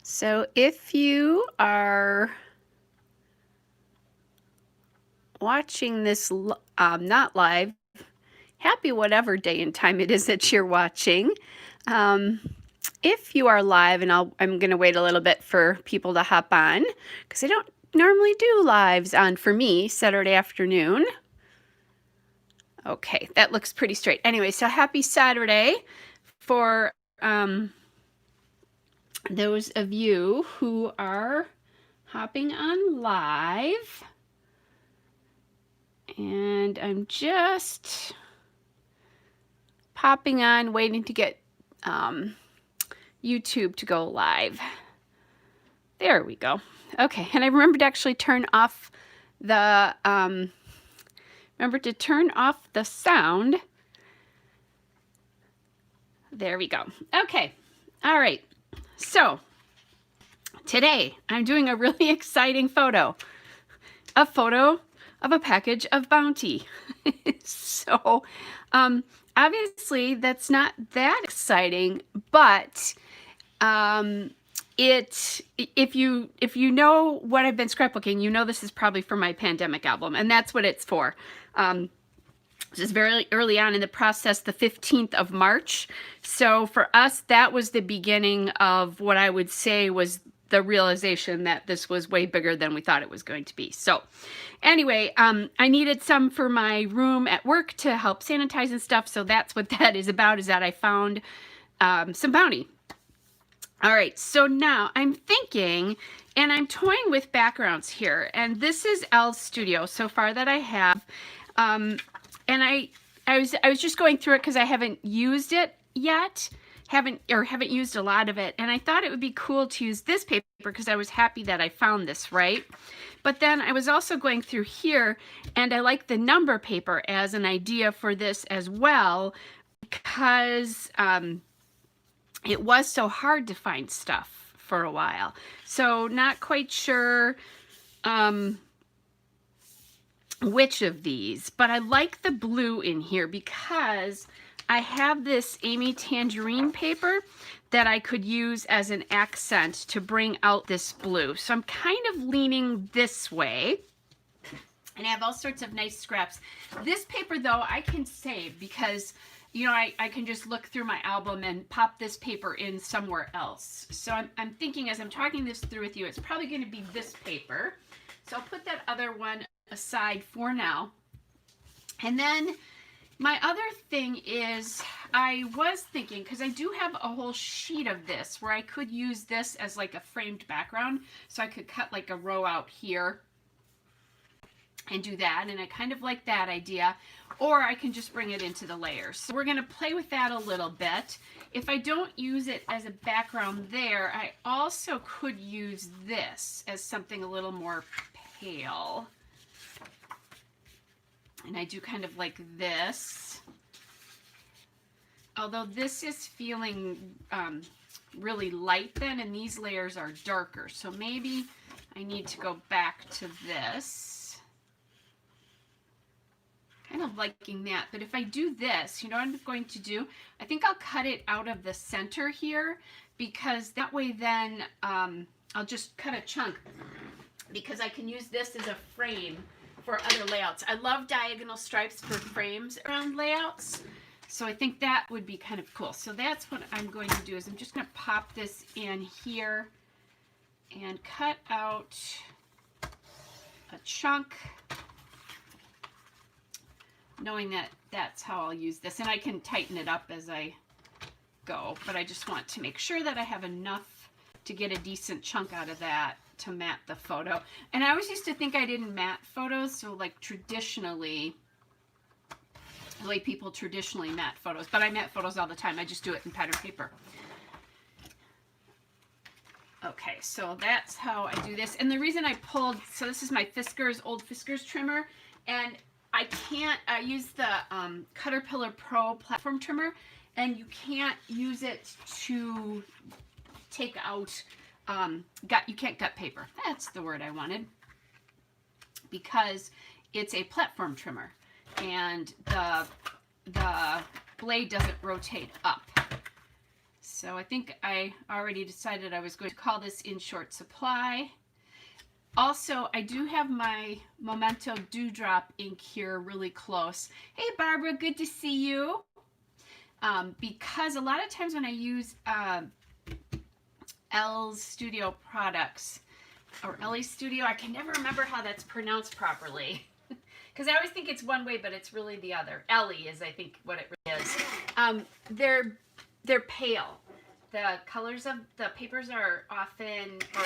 So if you are watching this not live, happy whatever day and time it is that you're watching. If you are live, and I'm going to wait a little bit for people to hop on because I don't normally do lives on, for me, Saturday afternoon. Okay, that looks pretty straight. Anyway, so happy Saturday for those of you who are hopping on live. And I'm just popping on, waiting to get YouTube to go live. There we go. Okay, and I remembered to actually turn off the, sound. There we go. Okay, all right. So today I'm doing a really exciting photo. A photo of a package of Bounty. So obviously that's not that exciting, but if you know what I've been scrapbooking, you know this is probably for my pandemic album, and that's what it's for. This is very early on in the process, the 15th of March. So for us, that was the beginning of what I would say was the realization that this was way bigger than we thought it was going to be. So anyway, I needed some for my room at work to help sanitize and stuff. So that's what that is about, is that I found some Bounty. All right, so now I'm thinking, and I'm toying with backgrounds here, and this is Elle's studio so far that I have. And I was just going through it because I haven't used it yet, haven't used a lot of it, and I thought it would be cool to use this paper because I was happy that I found this, right? But then I was also going through here, and I like the number paper as an idea for this as well, because it was so hard to find stuff for a while. So not quite sure which of these, but I like the blue in here because I have this Amy Tangerine paper that I could use as an accent to bring out this blue. So I'm kind of leaning this way. And I have all sorts of nice scraps. This paper, though, I can save because, you know, I can just look through my album and pop this paper in somewhere else. So I'm thinking, as I'm talking this through with you, it's probably going to be this paper. So I'll put that other one aside for now. And then my other thing is, I was thinking, because I do have a whole sheet of this where I could use this as like a framed background. So I could cut like a row out here and do that, and I kind of like that idea, or I can just bring it into the layers. So we're going to play with that a little bit. If I don't use it as a background there, I also could use this as something a little more pale. And I do kind of like this, although this is feeling really light then, and these layers are darker, so maybe I need to go back to this. Kind of liking that, but if I do this, you know what I'm going to do? I think I'll cut it out of the center here, because that way then I'll just cut a chunk, because I can use this as a frame for other layouts. I love diagonal stripes for frames around layouts, so I think that would be kind of cool. So that's what I'm going to do, is I'm just going to pop this in here and cut out a chunk, knowing that that's how I'll use this. And I can tighten it up as I go, but I just want to make sure that I have enough to get a decent chunk out of that to mat the photo. And I always used to think I didn't mat photos, so like traditionally, the way people traditionally mat photos, but I mat photos all the time. I just do it in pattern paper. Okay, so that's how I do this. And the reason I pulled, so this is my Fiskars, old Fiskars trimmer, and I can't use the Caterpillar Pro platform trimmer, and you can't use it to take out, you can't gut paper. That's the word I wanted, because it's a platform trimmer, and the blade doesn't rotate up. So I think I already decided I was going to call this in short supply. Also, I do have my Memento Dewdrop ink here really close. Hey, Barbara, good to see you. Because a lot of times when I use Elle's Studio products, or Ellie Studio, I can never remember how that's pronounced properly. Because I always think it's one way, but it's really the other. Ellie is, I think, what it really is. They're pale. The colors of the papers are often, or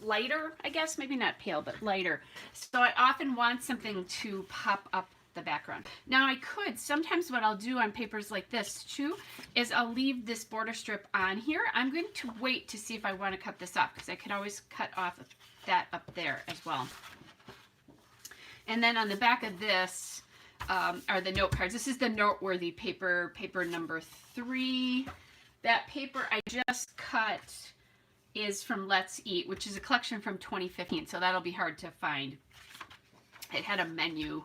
lighter, I guess, maybe not pale, but lighter. So I often want something to pop up the background. Now I could, sometimes what I'll do on papers like this too, is I'll leave this border strip on here. I'm going to wait to see if I want to cut this off, because I could always cut off that up there as well. And then on the back of this are the note cards. This is the noteworthy paper, paper number 3. That paper I just cut is from Let's Eat, which is a collection from 2015, so that'll be hard to find. It had a menu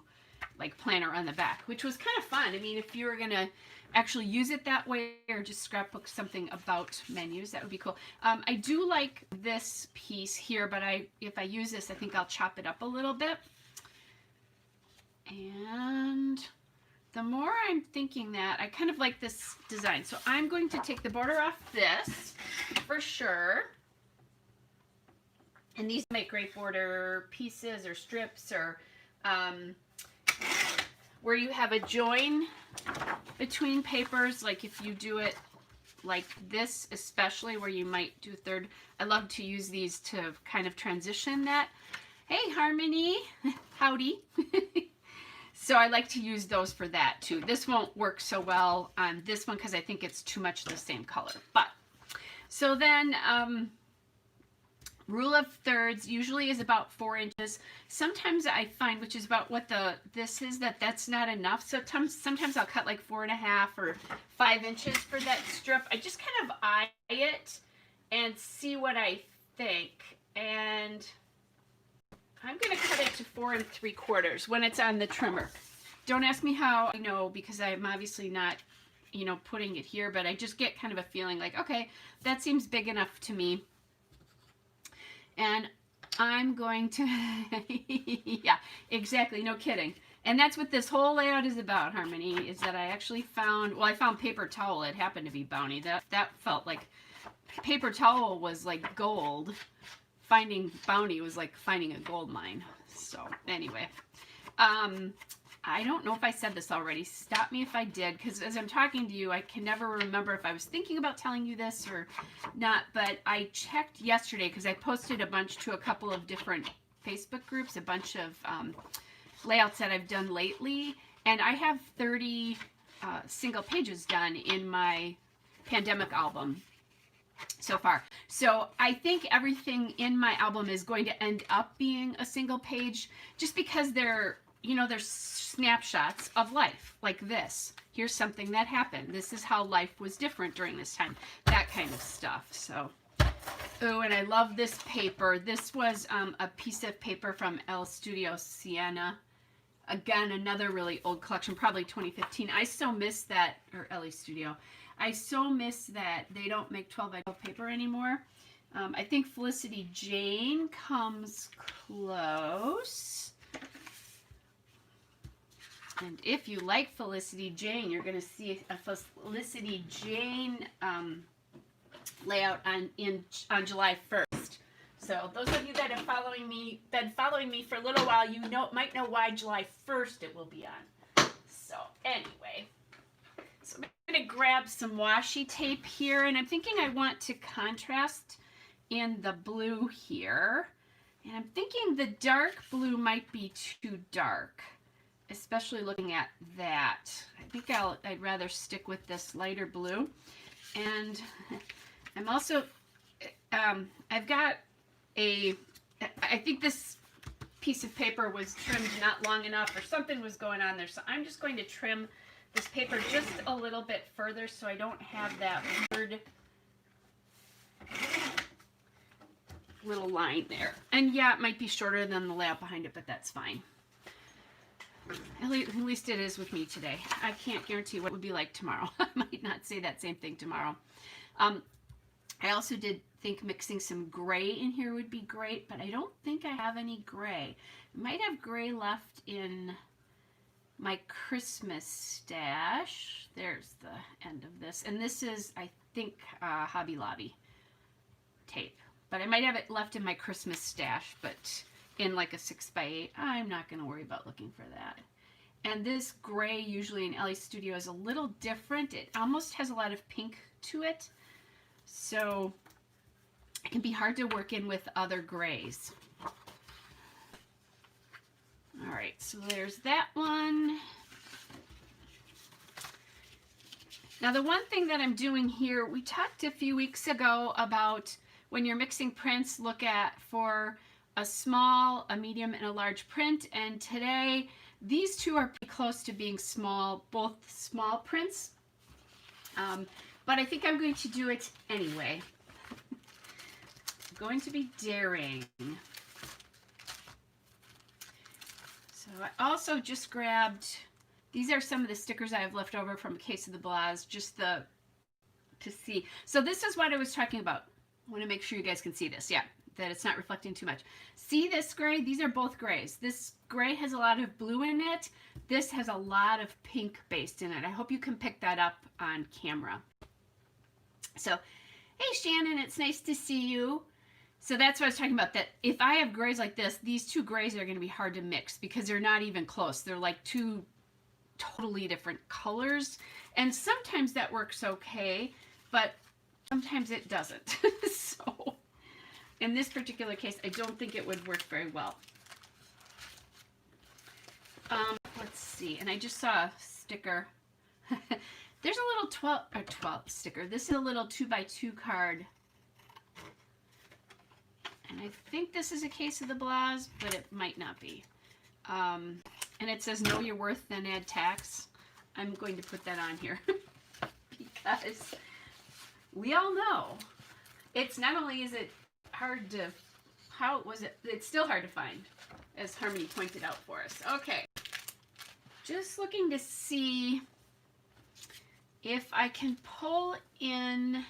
like planner on the back, which was kind of fun. I mean, if you were gonna actually use it that way or just scrapbook something about menus, that would be cool. I do like this piece here, but if I use this, I think I'll chop it up a little bit. And the more I'm thinking that, I kind of like this design. So I'm going to take the border off this for sure. And these make great border pieces or strips, or where you have a join between papers, like if you do it like this, especially where you might do a third. I love to use these to kind of transition that. Hey, Harmony, howdy. So I like to use those for that too. This won't work so well on this one because I think it's too much the same color. But so then rule of thirds usually is about 4 inches. Sometimes I find, which is about what this is, that's not enough. So sometimes I'll cut like 4.5 or 5 inches for that strip. I just kind of eye it and see what I think. And I'm going to cut it to 4 3/4 when it's on the trimmer. Don't ask me how I know, because I'm obviously not, you know, putting it here, but I just get kind of a feeling like, okay, that seems big enough to me. And I'm going to, yeah, exactly, no kidding. And that's what this whole layout is about, Harmony, is that I actually found, well, I found paper towel. It happened to be Bounty. That felt like, paper towel was like gold. Finding Bounty was like finding a gold mine. So anyway, I don't know if I said this already. Stop me if I did, because as I'm talking to you, I can never remember if I was thinking about telling you this or not. But I checked yesterday because I posted a bunch to a couple of different Facebook groups, a bunch of layouts that I've done lately, and I have 30 single pages done in my pandemic album so far. So I think everything in my album is going to end up being a single page, just because they're, you know, there's snapshots of life like this. Here's something that happened. This is how life was different during this time. That kind of stuff. So, oh, and I love this paper. This was a piece of paper from El Studio Sienna. Again, another really old collection, probably 2015. I still miss that, or Ellie Studio. I so miss that they don't make 12 by 12 paper anymore. I think Felicity Jane comes close. And if you like Felicity Jane, you're going to see a Felicity Jane layout on July 1st. So those of you that have been following me for a little while, you might know why July 1st it will be on. So anyway, so I'm going to grab some washi tape here, and I'm thinking I want to contrast in the blue here. And I'm thinking the dark blue might be too dark, especially looking at that. I think I'd rather stick with this lighter blue. And I'm also, I've got I think this piece of paper was trimmed not long enough, or something was going on there. So I'm just going to trim this paper just a little bit further so I don't have that weird little line there. And yeah, it might be shorter than the layout behind it, but that's fine. At least it is with me today. I can't guarantee what it would be like tomorrow. I might not say that same thing tomorrow. I also did think mixing some gray in here would be great, but I don't think I have any gray. I might have gray left in my Christmas stash. There's the end of this. And this is, I think, Hobby Lobby tape. But I might have it left in my Christmas stash, but in like a 6x8. I'm not going to worry about looking for that. And this gray, usually in Ellie's Studio, is a little different. It almost has a lot of pink to it. So it can be hard to work in with other grays. All right, so there's that one. Now the one thing that I'm doing here, we talked a few weeks ago about when you're mixing prints, look at for a small, a medium, and a large print. And today, these two are pretty close to being small, both small prints. But I think I'm going to do it anyway. I'm going to be daring. So I also just grabbed, these are some of the stickers I have left over from a case of the Blahs, just to see. So this is what I was talking about. I want to make sure you guys can see this. Yeah, that it's not reflecting too much. See this gray? These are both grays. This gray has a lot of blue in it. This has a lot of pink based in it. I hope you can pick that up on camera. So, hey Shannon, it's nice to see you. So that's what I was talking about, that if I have grays like this, these two grays are going to be hard to mix because they're not even close. They're like two totally different colors. And sometimes that works okay, but sometimes it doesn't. So in this particular case, I don't think it would work very well. Let's see. And I just saw a sticker. There's a little 12 sticker. This is a little 2x2 card. And I think this is a case of the Blahs, but it might not be. And it says, know your worth, then add tax. I'm going to put that on here because we all know it's not only is it hard to, it's still hard to find, as Harmony pointed out for us. Okay. Just looking to see if I can pull in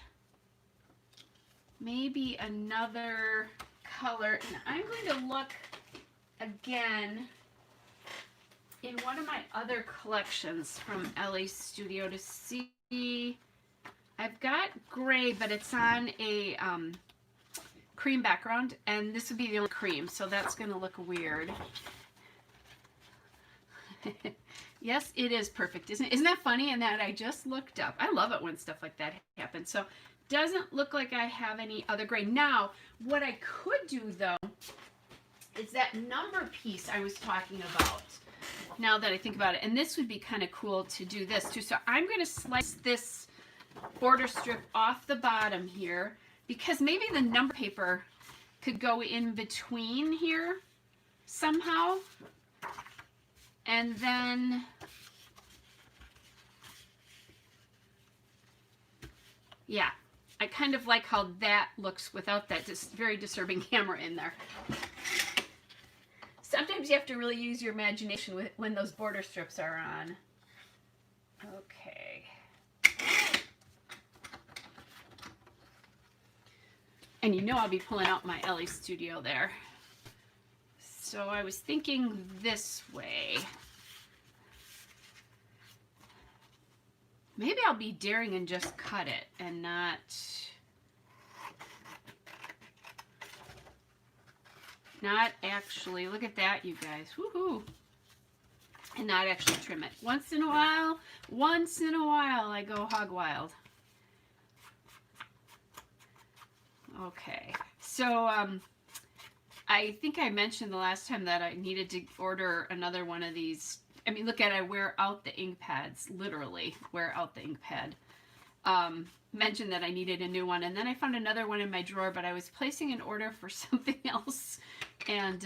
maybe another color. And I'm going to look again in one of my other collections from Ellie's Studio to see. I've got gray, but it's on a cream background, and this would be the only cream, so that's going to look weird. Yes, it is perfect, isn't it? Isn't that funny? And that I just looked up. I love it when stuff like that happens. So doesn't look like I have any other gray. Now, what I could do though is that number piece I was talking about. Now that I think about it, and this would be kind of cool to do this too. So I'm going to slice this border strip off the bottom here because maybe the number paper could go in between here somehow. And then yeah, I kind of like how that looks without that just very disturbing camera in there. Sometimes you have to really use your imagination when those border strips are on. Okay. And you know I'll be pulling out my Ellie Studio there. So I was thinking this way. Maybe I'll be daring and just cut it and not actually, look at that, you guys. Woohoo! And not actually trim it. Once in a while, I go hog wild. Okay, so I think I mentioned the last time that I needed to order another one of these. I mean, look at it, I wear out the ink pads, literally wear out the ink pad. Mentioned that I needed a new one, and then I found another one in my drawer, but I was placing an order for something else, and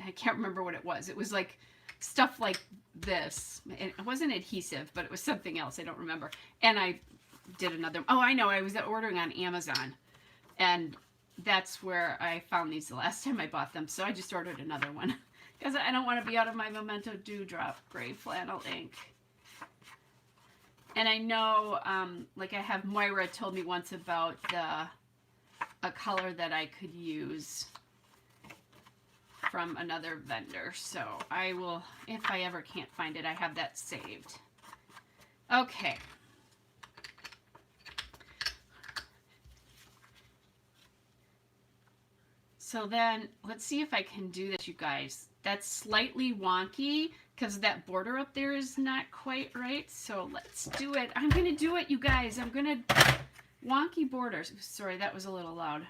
I can't remember what it was. It was like stuff like this. It wasn't adhesive, but it was something else. I don't remember. And I did another. Oh, I know. I was ordering on Amazon, and that's where I found these the last time I bought them. So I just ordered another one because I don't want to be out of my Memento Dewdrop gray flannel ink. And I know, like I have Moira told me once about a color that I could use from another vendor. So I will, if I ever can't find it, I have that saved. Okay. So then let's see if I can do this, you guys. That's slightly wonky because that border up there is not quite right. So let's do it. I'm going to do it, you guys. I'm going to wonky borders. Sorry, that was a little loud.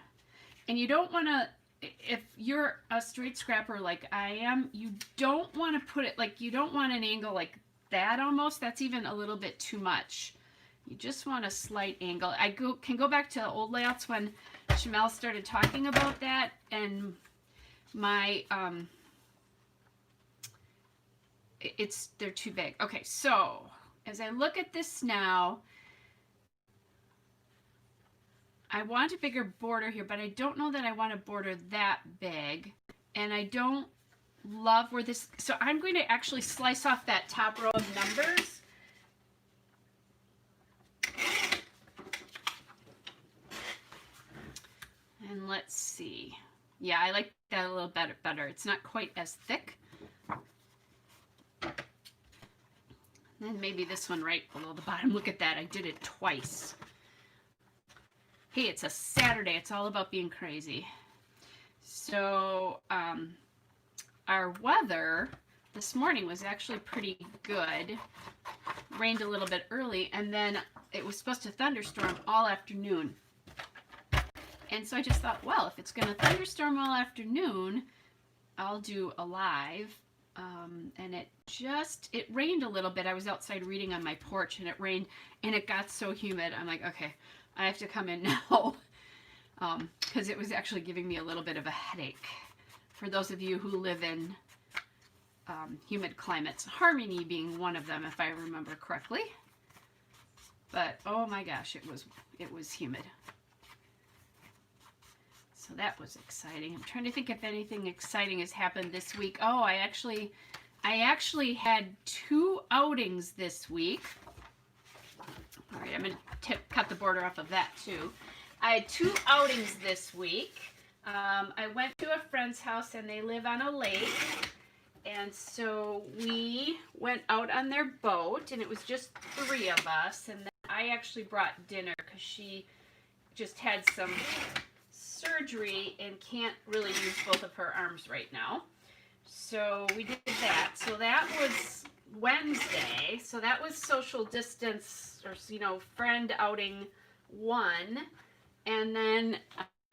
And you don't want to, if you're a straight scrapper like I am, you don't want to put it like, you don't want an angle like that almost. That's even a little bit too much. You just want a slight angle. I can go back to old layouts when Shamel started talking about that, and my they're too big. Okay, so as I look at this now, I want a bigger border here, but I don't know that I want a border that big, and I don't love where this, so I'm going to actually slice off that top row of numbers. And let's see. Yeah, I like that a little better. It's not quite as thick. And maybe this one right below the bottom. Look at that. I did it twice. Hey, it's a Saturday. It's all about being crazy. So our weather this morning was actually pretty good. Rained a little bit early, and then it was supposed to thunderstorm all afternoon. And so I just thought, well, if it's going to thunderstorm all afternoon, I'll do a live. And it rained a little bit. I was outside reading on my porch, and it rained, and it got so humid. I'm like, okay, I have to come in now, because it was actually giving me a little bit of a headache. For those of you who live in humid climates, Harmony being one of them, if I remember correctly. But oh my gosh, it was humid. So that was exciting. I'm trying to think if anything exciting has happened this week. Oh, I actually had 2 outings this week. All right, I'm going to cut the border off of that too. I had 2 outings this week. I went to a friend's house, and they live on a lake. And so we went out on their boat, and it was just 3 of us. And then I actually brought dinner because she just had some surgery and can't really use both of her arms right now. So we did that. So that was Wednesday. So that was social distance, or friend outing 1. And then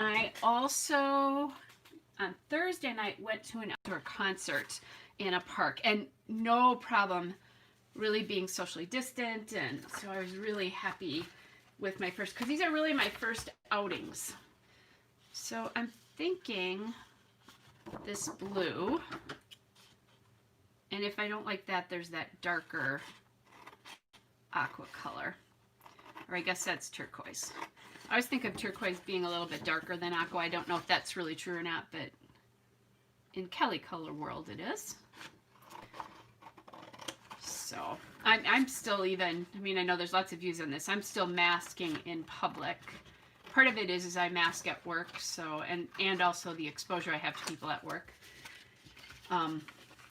I also on Thursday night went to an outdoor concert in a park, and no problem really being socially distant. And so I was really happy with my first, because these are really my first outings. So I'm thinking this blue, and if I don't like that, there's that darker aqua color, or I guess that's turquoise. I always think of turquoise being a little bit darker than aqua. I don't know if that's really true or not, but in Kelly color world it is. So I'm still even, I know there's lots of views on this, I'm still masking in public. Part of it is I mask at work, so and also the exposure I have to people at work. And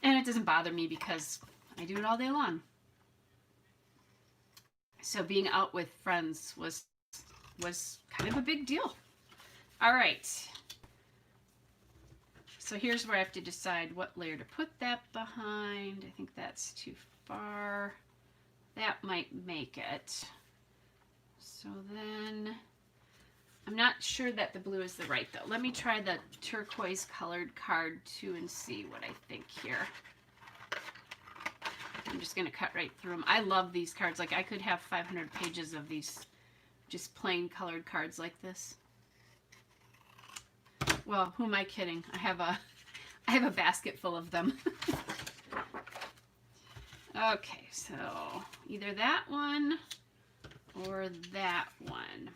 it doesn't bother me because I do it all day long. So being out with friends was kind of a big deal. All right. So here's where I have to decide what layer to put that behind. I think that's too far. That might make it. So then I'm not sure that the blue is the right though. Let me try the turquoise colored card too and see what I think here. I'm just going to cut right through them. I love these cards. Like I could have 500 pages of these just plain colored cards like this. Well, who am I kidding? I have a basket full of them. Okay, so either that one or that one.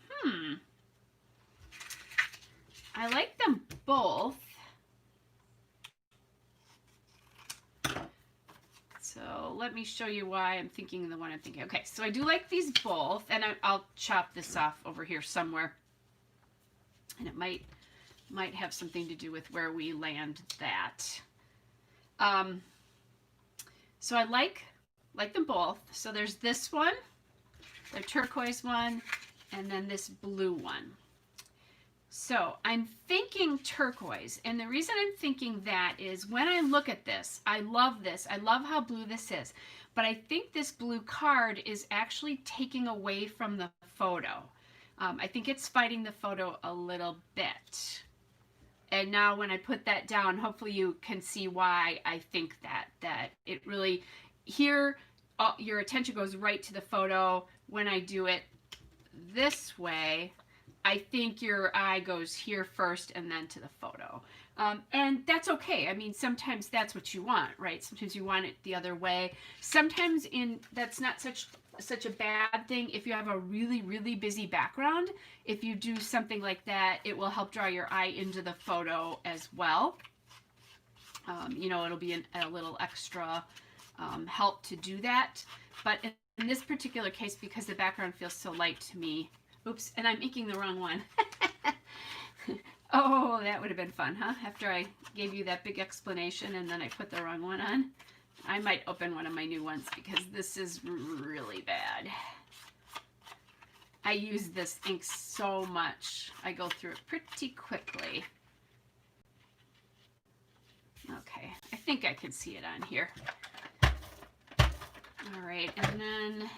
I like them both. So let me show you why I'm thinking the one I'm thinking. Okay, so I do like these both, and I'll chop this off over here somewhere. And it might have something to do with where we land that. So I like them both. So there's this one, the turquoise one, and then this blue one. So I'm thinking turquoise, and the reason I'm thinking that is when I look at this. I love how blue this is, but I think this blue card is actually taking away from the photo. I think it's fighting the photo a little bit. And now when I put that down, hopefully you can see why I think that it really, here, your attention goes right to the photo. When I do it this way, I think your eye goes here first and then to the photo. And that's okay. I mean, sometimes that's what you want, right? Sometimes you want it the other way. Sometimes that's not such a bad thing if you have a really, really busy background. If you do something like that, it will help draw your eye into the photo as well. You know, it'll be a little extra help to do that. But in this particular case, because the background feels so light to me, oops, and I'm inking the wrong one. Oh, that would have been fun, huh? After I gave you that big explanation and then I put the wrong one on. I might open one of my new ones because this is really bad. I use this ink so much. I go through it pretty quickly. Okay, I think I can see it on here. All right, and then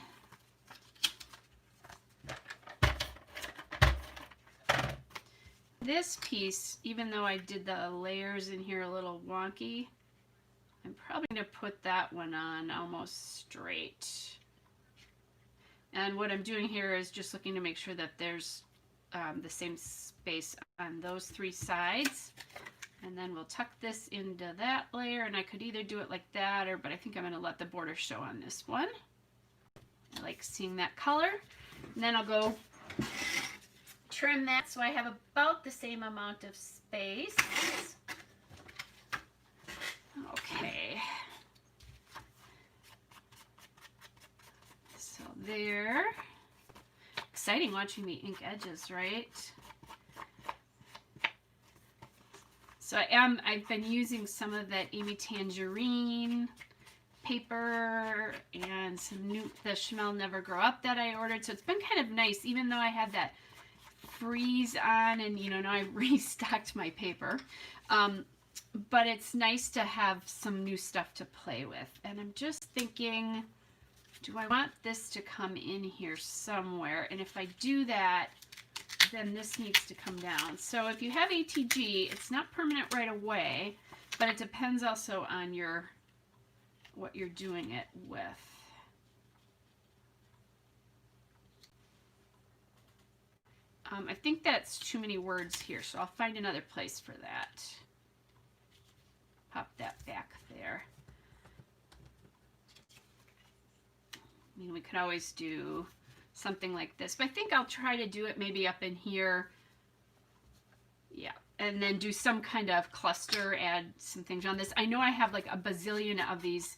this piece, even though I did the layers in here a little wonky, I'm probably going to put that one on almost straight. And what I'm doing here is just looking to make sure that there's the same space on those three sides. And then we'll tuck this into that layer, and I could either do it like that, but I think I'm going to let the border show on this one. I like seeing that color. And then I'll go trim that so I have about the same amount of space. Okay. So there. Exciting watching me ink edges, right? So I've been using some of that Amy Tangerine paper and some the Chanel Never Grow Up that I ordered. So it's been kind of nice, even though I had that freeze on and, you know, now I restocked my paper. But it's nice to have some new stuff to play with. And I'm just thinking, do I want this to come in here somewhere? And if I do that, then this needs to come down. So if you have ATG, it's not permanent right away, but it depends also on what you're doing it with. I think that's too many words here, so I'll find another place for that. Pop that back there. I mean, we could always do something like this, but I think I'll try to do it maybe up in here. Yeah, and then do some kind of cluster, add some things on this. I know I have like a bazillion of these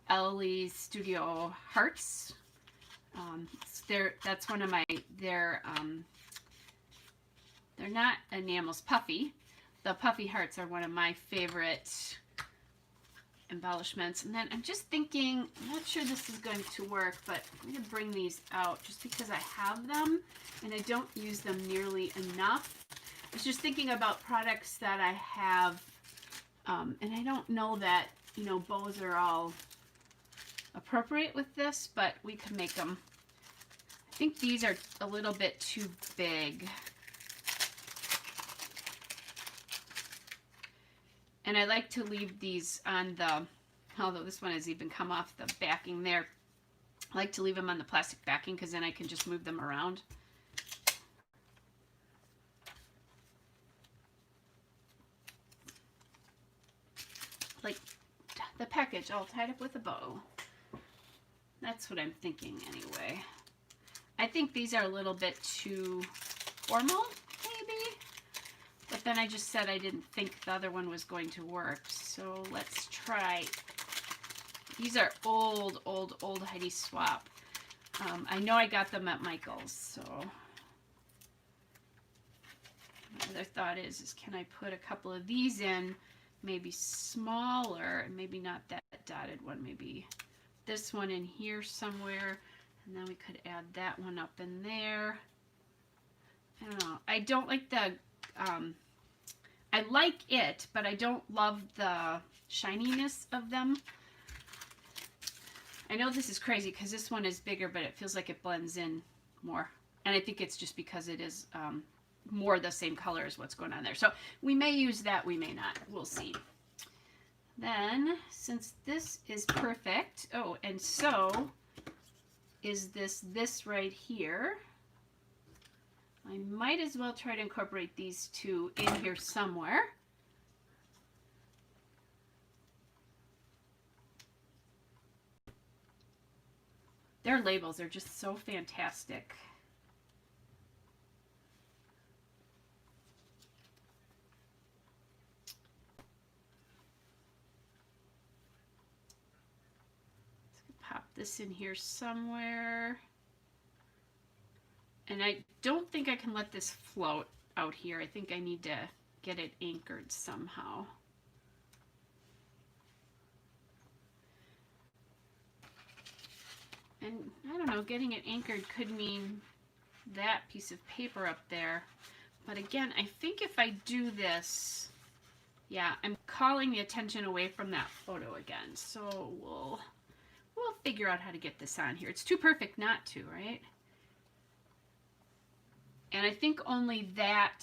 Ellie Studio hearts. That's one of my, they're not enamels, puffy. The puffy hearts are one of my favorite embellishments. And then I'm just thinking, I'm not sure this is going to work, but I'm going to bring these out just because I have them and I don't use them nearly enough. I was just thinking about products that I have, and I don't know that, you know, bows are all appropriate with this, but we could make them. I think these are a little bit too big. And I like to leave these on the, although this one has even come off the backing there, I like to leave them on the plastic backing because then I can just move them around. Like the package all tied up with a bow. That's what I'm thinking anyway. I think these are a little bit too formal, maybe. But then I just said I didn't think the other one was going to work. So let's try These are old Heidi Swap. I know I got them at Michael's, so my other thought is can I put a couple of these in, maybe smaller, and maybe not that dotted one, maybe this one in here somewhere, and then we could add that one up in there. I don't know. I don't like the, I like it, but I don't love the shininess of them. I know this is crazy because this one is bigger, but it feels like it blends in more. And I think it's just because it is more the same color as what's going on there. So we may use that, we may not. We'll see. Then, since this is perfect, oh, and so is this right here. I might as well try to incorporate these two in here somewhere. Their labels are just so fantastic. Let's pop this in here somewhere. And I don't think I can let this float out here. I think I need to get it anchored somehow. And I don't know, getting it anchored could mean that piece of paper up there. But again, I think if I do this, yeah, I'm calling the attention away from that photo again. So we'll figure out how to get this on here. It's too perfect not to, right? And I think only that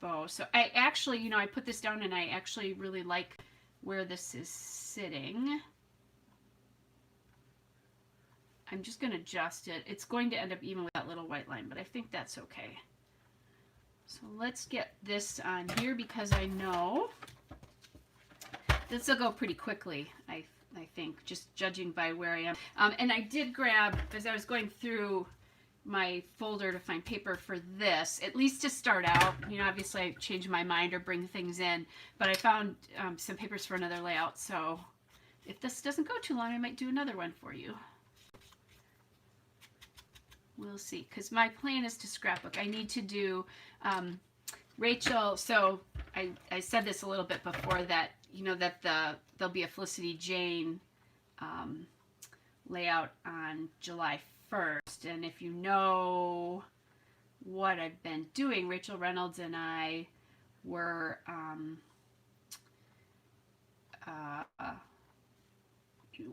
bow. So I actually, you know, I put this down and I actually really like where this is sitting. I'm just going to adjust it. It's going to end up even with that little white line, but I think that's okay. So let's get this on here because I know this will go pretty quickly, I think, just judging by where I am. And I did grab, as I was going through my folder to find paper for this, at least to start out. You know, obviously I change my mind or bring things in, but I found some papers for another layout. So if this doesn't go too long, I might do another one for you. We'll see, because my plan is to scrapbook. I need to do Rachel. So I said this a little bit before that, you know, that there'll be a Felicity Jane layout on July 1st. And if you know what I've been doing, Rachel Reynolds and I were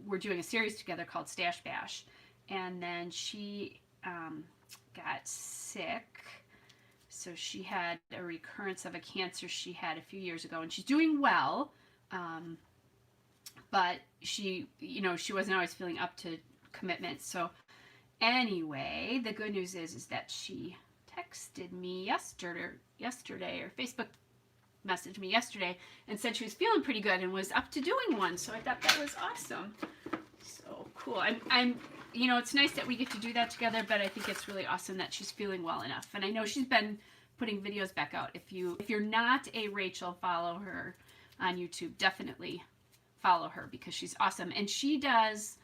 we're doing a series together called Stash Bash, and then she got sick. So she had a recurrence of a cancer she had a few years ago, and she's doing well, but she, you know, she wasn't always feeling up to commitments. So anyway, the good news is that she texted me yesterday or Facebook messaged me yesterday and said she was feeling pretty good and was up to doing one. So I thought that was awesome. So cool. I'm you know, it's nice that we get to do that together, but I think it's really awesome that she's feeling well enough. And I know she's been putting videos back out. If you're not a Rachel, follow her on YouTube. Definitely follow her because she's awesome. And she does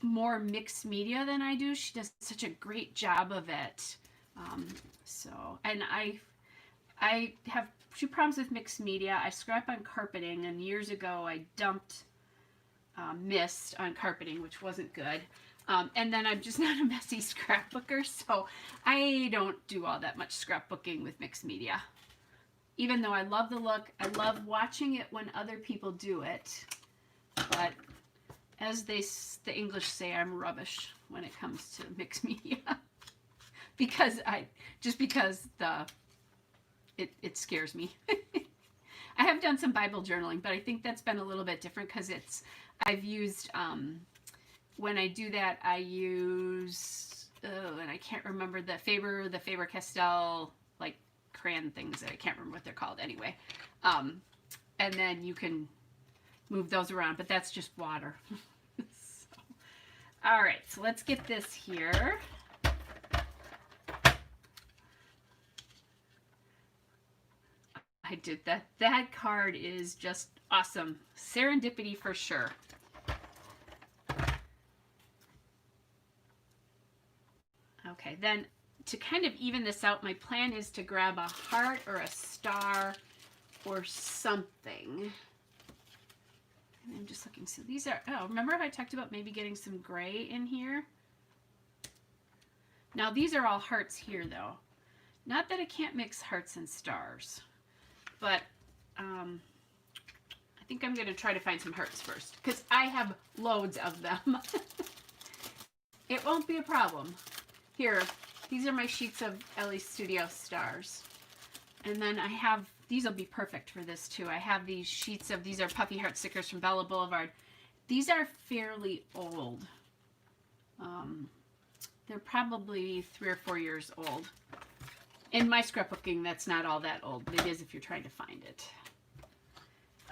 more mixed media than I do. She does such a great job of it. And I have two problems with mixed media. I scrap on carpeting, and years ago I dumped mist on carpeting, which wasn't good. And then I'm just not a messy scrapbooker, so I don't do all that much scrapbooking with mixed media. Even though I love the look, I love watching it when other people do it. But as the English say, I'm rubbish when it comes to mixed media. because it scares me. I have done some Bible journaling, but I think that's been a little bit different because I've used, when I do that, I use, and I can't remember the Faber-Castell, like crayon things that I can't remember what they're called anyway. And then you can move those around, but that's just water. So, all right, so let's get this here. I did that. That card is just awesome. Serendipity for sure. Okay, then to kind of even this out, my plan is to grab a heart or a star or something. And I'm just looking. So these are, oh, remember how I talked about maybe getting some gray in here? Now these are all hearts here though. Not that I can't mix hearts and stars, but I think I'm going to try to find some hearts first because I have loads of them. It won't be a problem. Here, these are my sheets of Ellie Studio stars. And then I have, these will be perfect for this too. I have these sheets of, these are Puffy Heart stickers from Bella Boulevard. These are fairly old. They're probably 3 or 4 years old. In my scrapbooking, that's not all that old, but it is if you're trying to find it.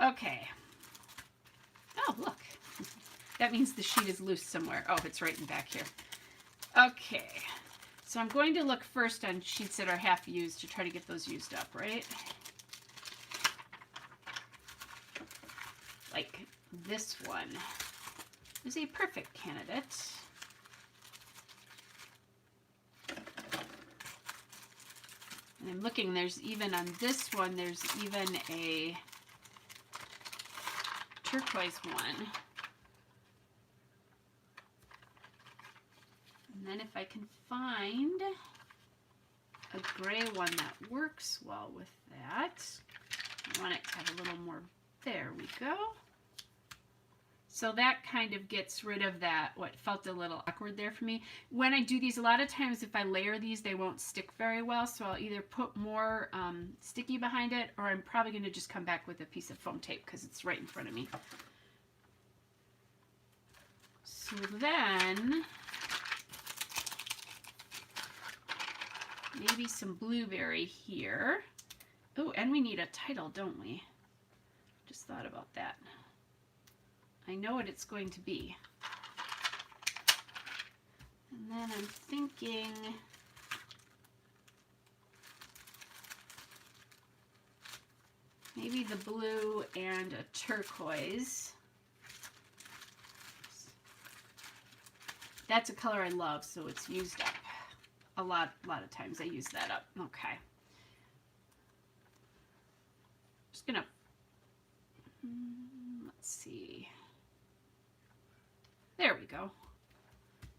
Okay. Oh, look. That means the sheet is loose somewhere. Oh, it's right in back here. Okay. So I'm going to look first on sheets that are half used to try to get those used up, right? Like this one is a perfect candidate. And I'm looking, there's even on this one, there's even a turquoise one. And then if I can find a gray one that works well with that, I want it to have a little more, there we go. So that kind of gets rid of that, what felt a little awkward there for me. When I do these, a lot of times if I layer these, they won't stick very well. So I'll either put more sticky behind it, or I'm probably going to just come back with a piece of foam tape because it's right in front of me. So then, maybe some blueberry here. Oh, and we need a title, don't we? Just thought about that. I know what it's going to be. And then I'm thinking maybe the blue and a turquoise. That's a color I love, so it's used up. A lot of times I use that up. Okay. Just gonna, let's see. There we go.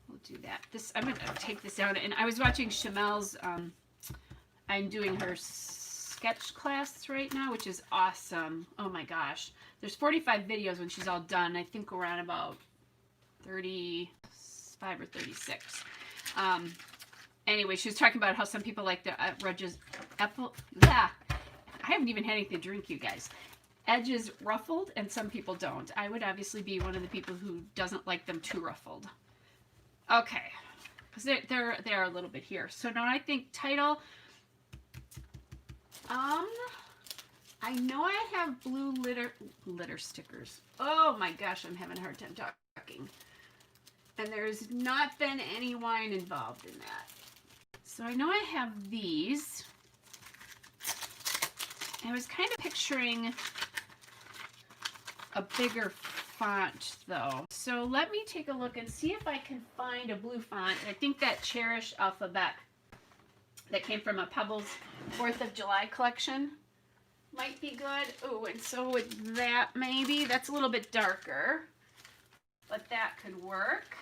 We'll do that. This, I'm gonna take this down, and I was watching Chamel's, I'm doing her sketch class right now, which is awesome. Oh my gosh. There's 45 videos when she's all done. I think we're on about 35 or 36. Anyway, she was talking about how some people like the edges, I haven't even had anything to drink, you guys. Edges ruffled, and some people don't. I would obviously be one of the people who doesn't like them too ruffled. Okay, because they are a little bit here. So now I think title. I know I have blue litter stickers. Oh my gosh, I'm having a hard time talking. And there's not been any wine involved in that. So I know I have these. I was kind of picturing a bigger font though. So let me take a look and see if I can find a blue font. I think that Cherish Alphabet that came from a Pebbles 4th of July collection might be good. Oh, and so with that maybe. That's a little bit darker, but that could work.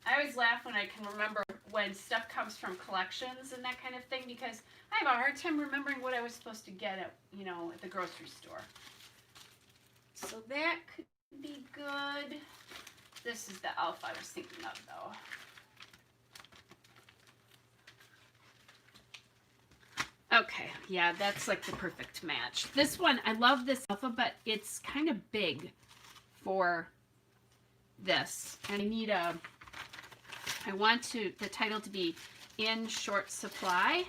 I always laugh when I can remember when stuff comes from collections and that kind of thing, because I have a hard time remembering what I was supposed to get at, you know, at the grocery store. So that could be good. This is the elf I was thinking of though. Okay, yeah, that's like the perfect match. This one, I love this alpha, but it's kind of big for this. And I need I want the title to be in short supply,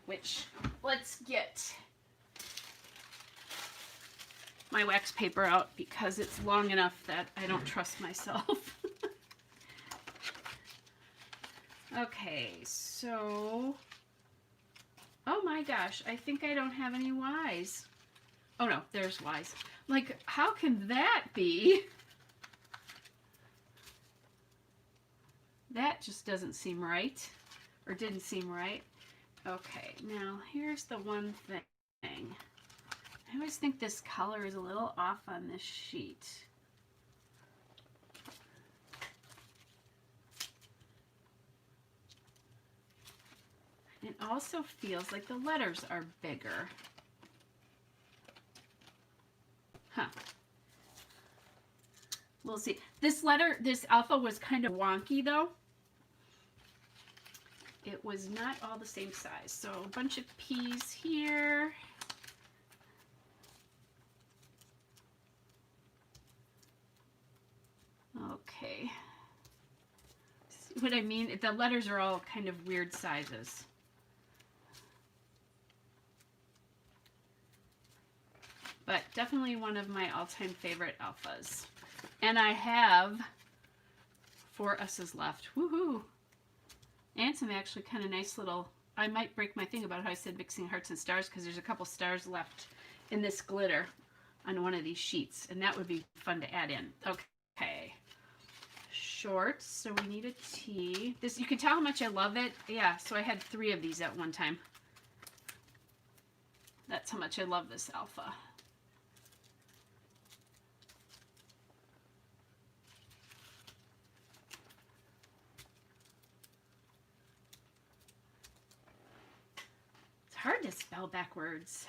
which, let's get my wax paper out because it's long enough that I don't trust myself. Okay, so, oh my gosh, I think I don't have any Y's. Oh no, there's Y's. Like, how can that be? that just doesn't seem right, or didn't seem right. Okay, now here's the one thing. I always think this color is a little off on this sheet. It also feels like the letters are bigger. Huh. We'll see. This alpha was kind of wonky though. It was not all the same size. So a bunch of P's here. Okay. See what I mean? The letters are all kind of weird sizes. But definitely one of my all-time favorite alphas. And I have 4 S's left. Woohoo! And some actually kind of nice little, I might break my thing about how I said mixing hearts and stars, because there's a couple stars left in this glitter on one of these sheets. And that would be fun to add in. Okay. Shorts, so we need a T. This, you can tell how much I love it. Yeah, so I had 3 of these at one time. That's how much I love this alpha. Hard to spell backwards.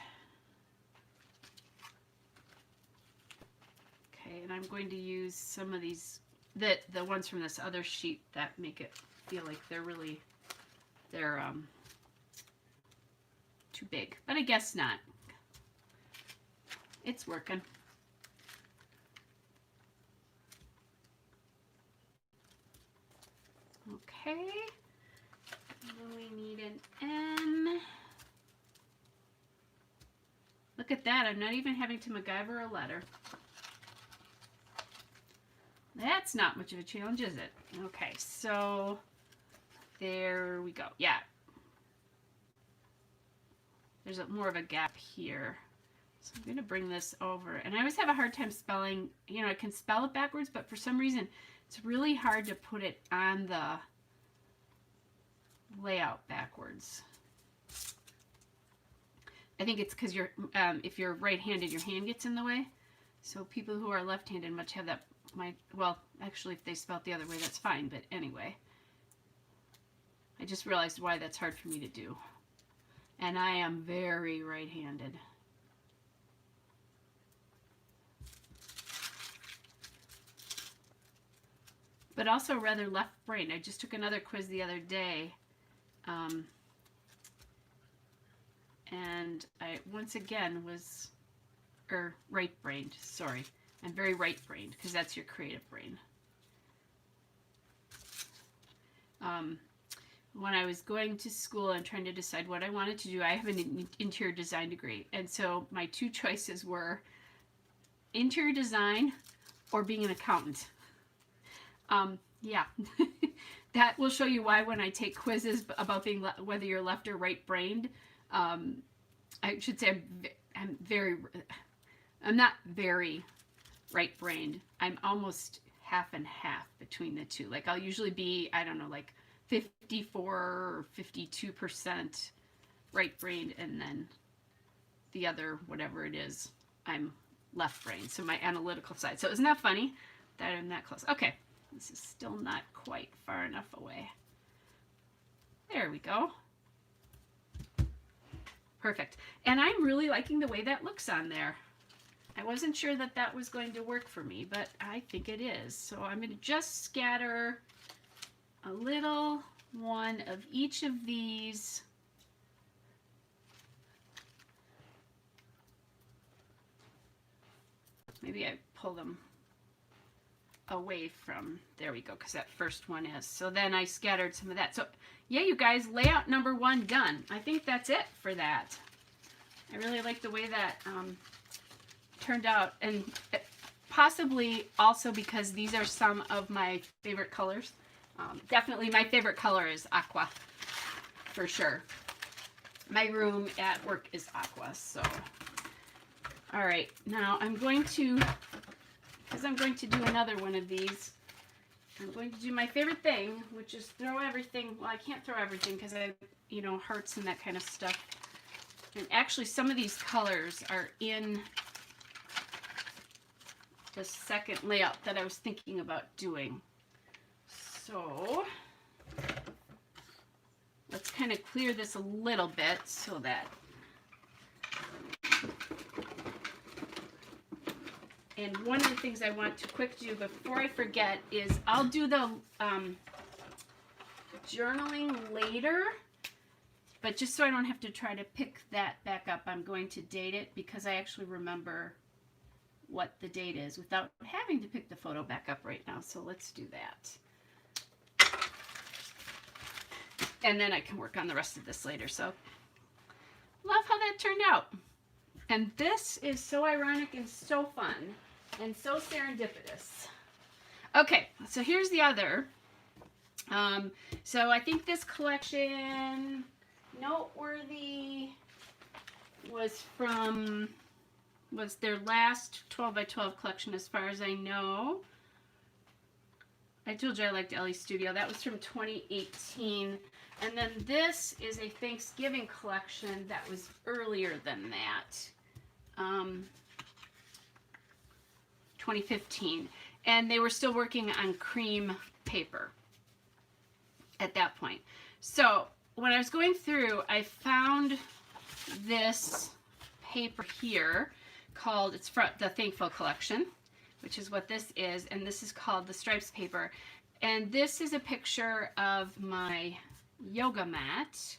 Okay, and I'm going to use some of these, the ones from this other sheet that make it feel like they're too big, but I guess not. It's working. Okay, and then we need an N. Look at that, I'm not even having to MacGyver a letter. That's not much of a challenge, is it? Okay, so there we go. Yeah. There's more of a gap here. So I'm going to bring this over. And I always have a hard time spelling, you know, I can spell it backwards, but for some reason it's really hard to put it on the layout backwards. I think it's because you're, if you're right-handed, your hand gets in the way. So people who are left-handed much have that, well, actually, if they spell it the other way, that's fine. But anyway, I just realized why that's hard for me to do. And I am very right-handed. But also rather left-brained. I just took another quiz the other day. And I, once again, was, right-brained, sorry. I'm very right-brained, because that's your creative brain. When I was going to school and trying to decide what I wanted to do, I have an interior design degree. And so my 2 choices were interior design or being an accountant. Yeah. That will show you why when I take quizzes about being whether you're left or right-brained, I should say I'm not very right-brained. I'm almost half and half between the two. Like I'll usually be, I don't know, like 54 or 52% right-brained, and then the other, whatever it is, I'm left-brained. So my analytical side. So isn't that funny that I'm that close? Okay, this is still not quite far enough away. There we go. Perfect. And I'm really liking the way that looks on there. I wasn't sure that that was going to work for me, but I think it is. So I'm going to just scatter a little one of each of these. Maybe I pull them away from, there we go, because that first one is. So then I scattered some of that. So yeah, you guys, layout number 1 done. I think that's it for that. I really like the way that turned out, and possibly also because these are some of my favorite colors. Definitely my favorite color is aqua, for sure. My room at work is aqua, so. All right, now I'm going to, because I'm going to do another one of these, I'm going to do my favorite thing, which is throw everything. Well, I can't throw everything because I, you know, hearts and that kind of stuff. And actually, some of these colors are in the second layout that I was thinking about doing. So let's kind of clear this a little bit so that, and one of the things I want to quick do before I forget is I'll do the journaling later, but just so I don't have to try to pick that back up, I'm going to date it because I actually remember what the date is without having to pick the photo back up right now. So let's do that. And then I can work on the rest of this later. So love how that turned out. And this is so ironic and so fun and so serendipitous. Okay, so here's the other. So I think this collection, noteworthy, was their last 12 by 12 collection as far as I know. I told you I liked Ellie Studio. That was from 2018. And then this is a Thanksgiving collection that was earlier than that. 2015. And they were still working on cream paper at that point. So when I was going through, I found this paper here called, it's from the Thankful collection, which is what this is, and this is called the Stripes paper. And this is a picture of my yoga mat.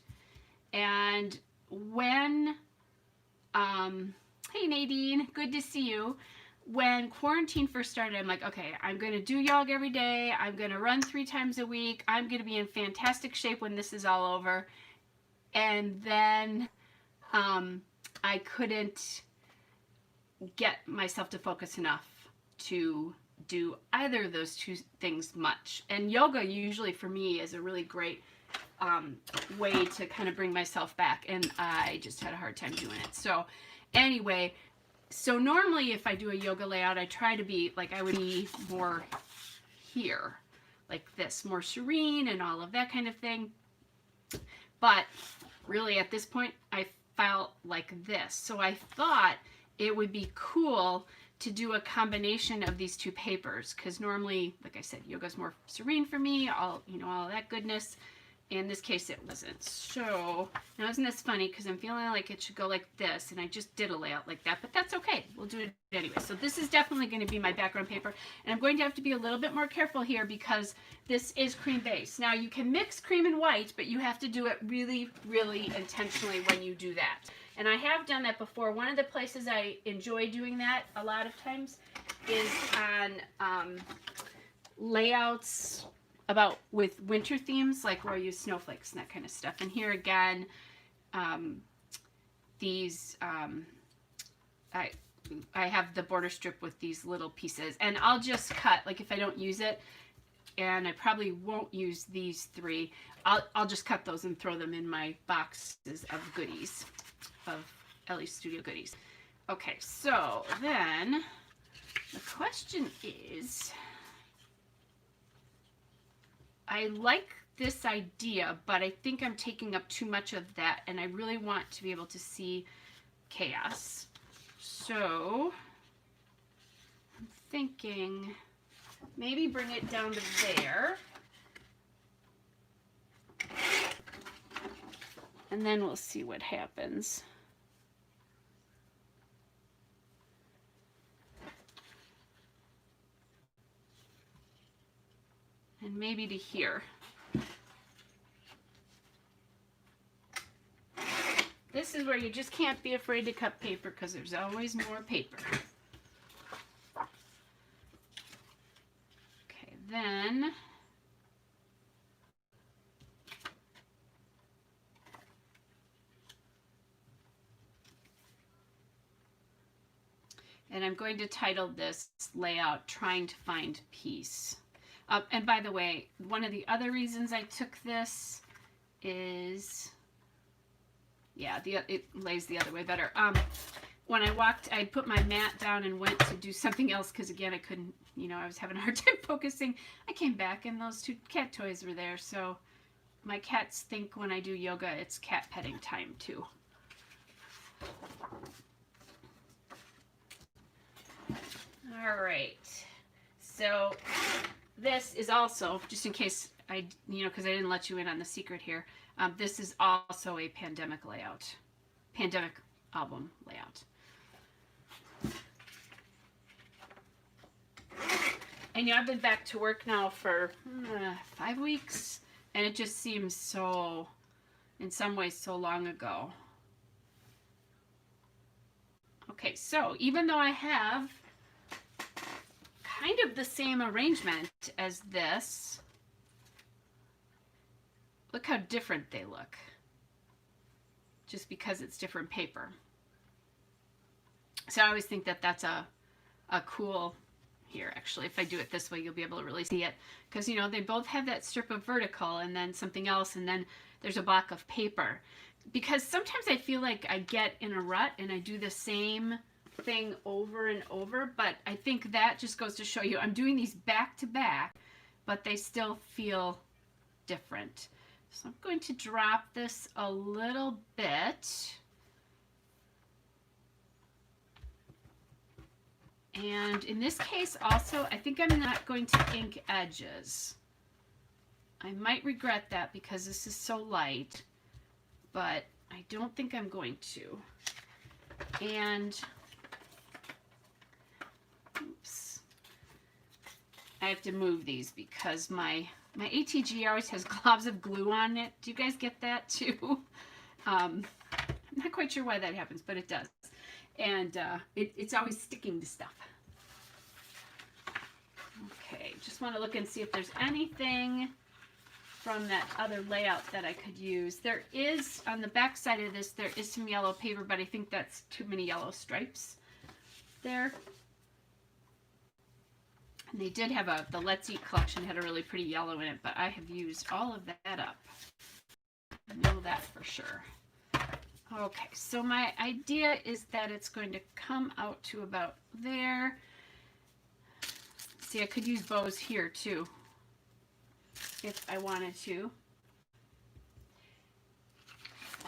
And when, hey Nadine, good to see you. When quarantine first started, I'm like, okay, I'm going to do yoga every day. I'm going to run 3 times a week. I'm going to be in fantastic shape when this is all over. And then I couldn't get myself to focus enough to do either of those two things much. And yoga usually for me is a really great way to kind of bring myself back. And I just had a hard time doing it. So anyway, so normally if I do a yoga layout, I try to be like, I would be more here, like this, more serene and all of that kind of thing. But really at this point, I felt like this. So I thought it would be cool to do a combination of these two papers, because normally, like I said, yoga's more serene for me, all, you know, all of that goodness. In this case, it wasn't. So now isn't this funny? Because I'm feeling like it should go like this, and I just did a layout like that, but that's okay. We'll do it anyway. So this is definitely going to be my background paper, and I'm going to have to be a little bit more careful here because this is cream base. Now you can mix cream and white, but you have to do it really, really intentionally when you do that. And I have done that before. One of the places I enjoy doing that a lot of times is on layouts with winter themes, like where I use snowflakes and that kind of stuff. And here again, these, I have the border strip with these little pieces, and I'll just cut, like if I don't use it, and I probably won't use these 3, I'll just cut those and throw them in my boxes of goodies, of Ellie Studio goodies. Okay, so then the question is, I like this idea, but I think I'm taking up too much of that, and I really want to be able to see chaos. So I'm thinking maybe bring it down to there. And then we'll see what happens. And maybe to here. This is where you just can't be afraid to cut paper because there's always more paper. Okay, then and I'm going to title this layout Trying to Find Peace. And by the way, one of the other reasons I took this is, yeah, it lays the other way better. when I walked, I put my mat down and went to do something else because, again, I couldn't, you know, I was having a hard time focusing. I came back and those 2 cat toys were there. So my cats think when I do yoga, it's cat petting time too. All right. So this is also, just in case I, you know, because I didn't let you in on the secret here, this is also a pandemic layout, pandemic album layout. And you know, I've been back to work now for 5 weeks, and it just seems so, in some ways, so long ago. Okay, so even though I have kind of the same arrangement as this, look how different they look, just because it's different paper. So I always think that that's a cool, here actually, if I do it this way, you'll be able to really see it, because you know, they both have that strip of vertical and then something else, and then there's a block of paper. Because sometimes I feel like I get in a rut and I do the same thing over and over, but I think that just goes to show you I'm doing these back to back, but they still feel different. So I'm going to drop this a little bit. And in this case also, I think I'm not going to ink edges. I might regret that because this is so light, but I don't think I'm going to. And, oops, I have to move these because my ATG always has globs of glue on it. Do you guys get that too? I'm not quite sure why that happens, but it does. And it's always sticking to stuff. Okay, just want to look and see if there's anything from that other layout that I could use. There is, on the back side of this, there is some yellow paper, but I think that's too many yellow stripes there. And they did have the Let's Eat collection had a really pretty yellow in it, but I have used all of that up. I know that for sure. Okay, so my idea is that it's going to come out to about there. See, I could use bows here too, if I wanted to.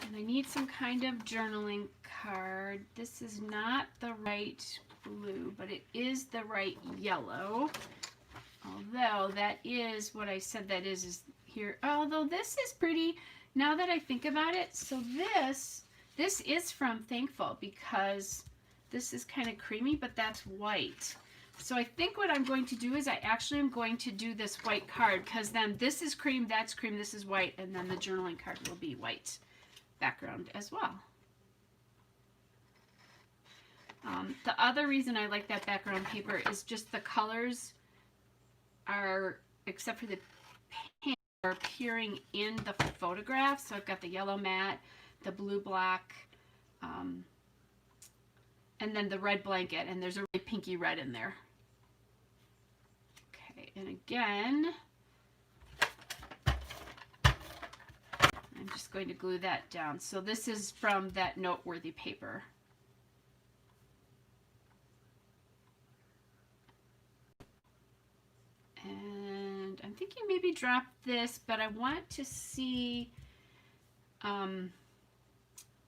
And I need some kind of journaling card. This is not the right blue, but it is the right yellow. Although that is what I said that is here. Although this is pretty, now that I think about it. So this is from Thankful because this is kind of creamy, but that's white. So I think what I'm going to do is I actually am going to do this white card, because then this is cream, that's cream, this is white, and then the journaling card will be white background as well. The other reason I like that background paper is just the colors are, except for the paint, are appearing in the photograph. So I've got the yellow matte, the blue black, and then the red blanket, and there's a really pinky red in there. Okay, and again, I'm just going to glue that down. So this is from that Noteworthy paper. And I'm thinking maybe drop this, but I want to see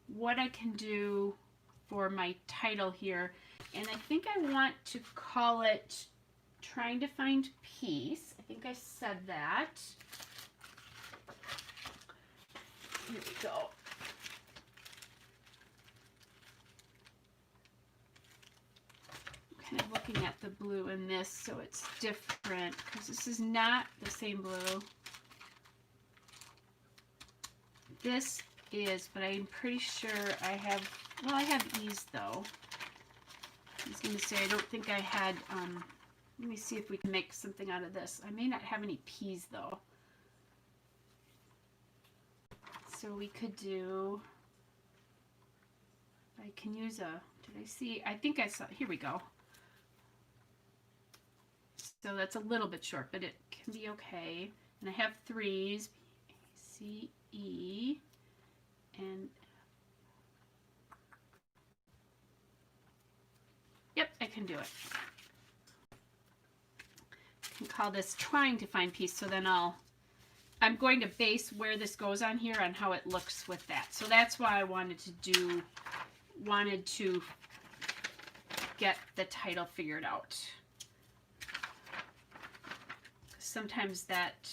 what I can do for my title here. And I think I want to call it Trying to Find Peace. I think I said that. Here we go. Kind of looking at the blue in this, so it's different because this is not the same blue. This is, but I'm pretty sure I have, well, I have E's though. I was going to say, I don't think I had, let me see if we can make something out of this. I may not have any P's though. So we could do, I can use a, did I see, I think I saw, here we go. So that's a little bit short, but it can be okay. And I have threes, C, E, and can do it. I can call this trying to find peace. So then I'm going to base where this goes on here on how it looks with that. So that's why I wanted to get the title figured out. Sometimes that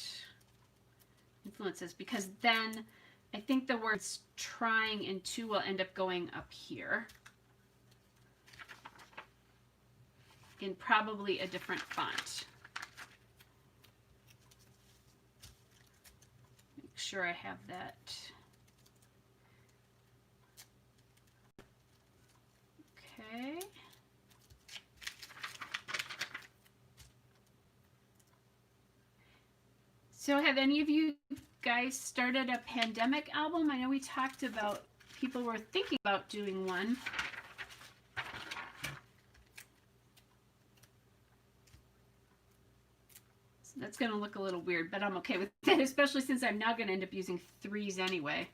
influences, because then I think the words trying and to will end up going up here in probably a different font. Make sure I have that. Okay. So have any of you guys started a pandemic album? I know we talked about people were thinking about doing one. So that's going to look a little weird, but I'm okay with that, especially since I'm now going to end up using 3s anyway.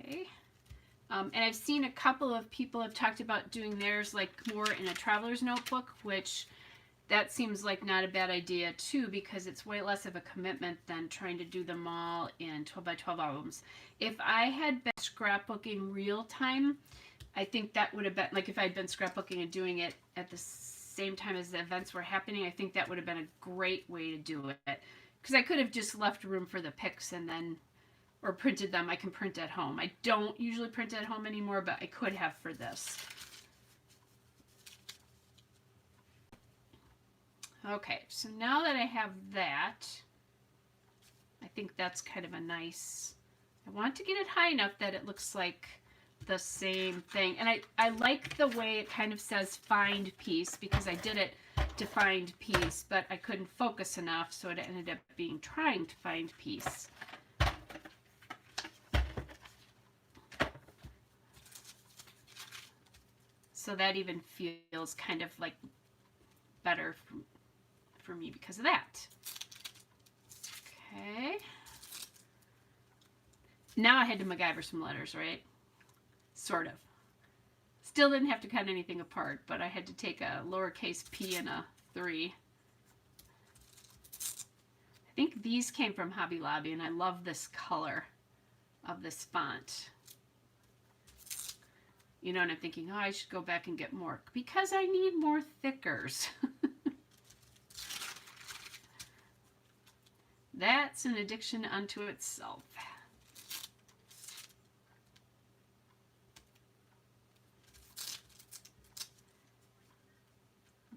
Okay. And I've seen a couple of people have talked about doing theirs like more in a traveler's notebook, which that seems like not a bad idea too, because it's way less of a commitment than trying to do them all in 12 by 12 albums. If I had been scrapbooking real time, I think that would have been, like if I'd been scrapbooking and doing it at the same time as the events were happening, I think that would have been a great way to do it. Because I could have just left room for the pics and then, or printed them. I can print at home. I don't usually print at home anymore, but I could have for this. Okay, so now that I have that, I think that's kind of a nice, I want to get it high enough that it looks like the same thing. And I like the way it kind of says find peace, because I did it to find peace, but I couldn't focus enough, so it ended up being trying to find peace. So that even feels kind of like better for me because of that. Okay. Now I had to MacGyver some letters, right? Sort of. Still didn't have to cut anything apart, but I had to take a lowercase p and a 3. I think these came from Hobby Lobby, and I love this color of this font. You know, and I'm thinking, oh, I should go back and get more, because I need more thickers. That's an addiction unto itself.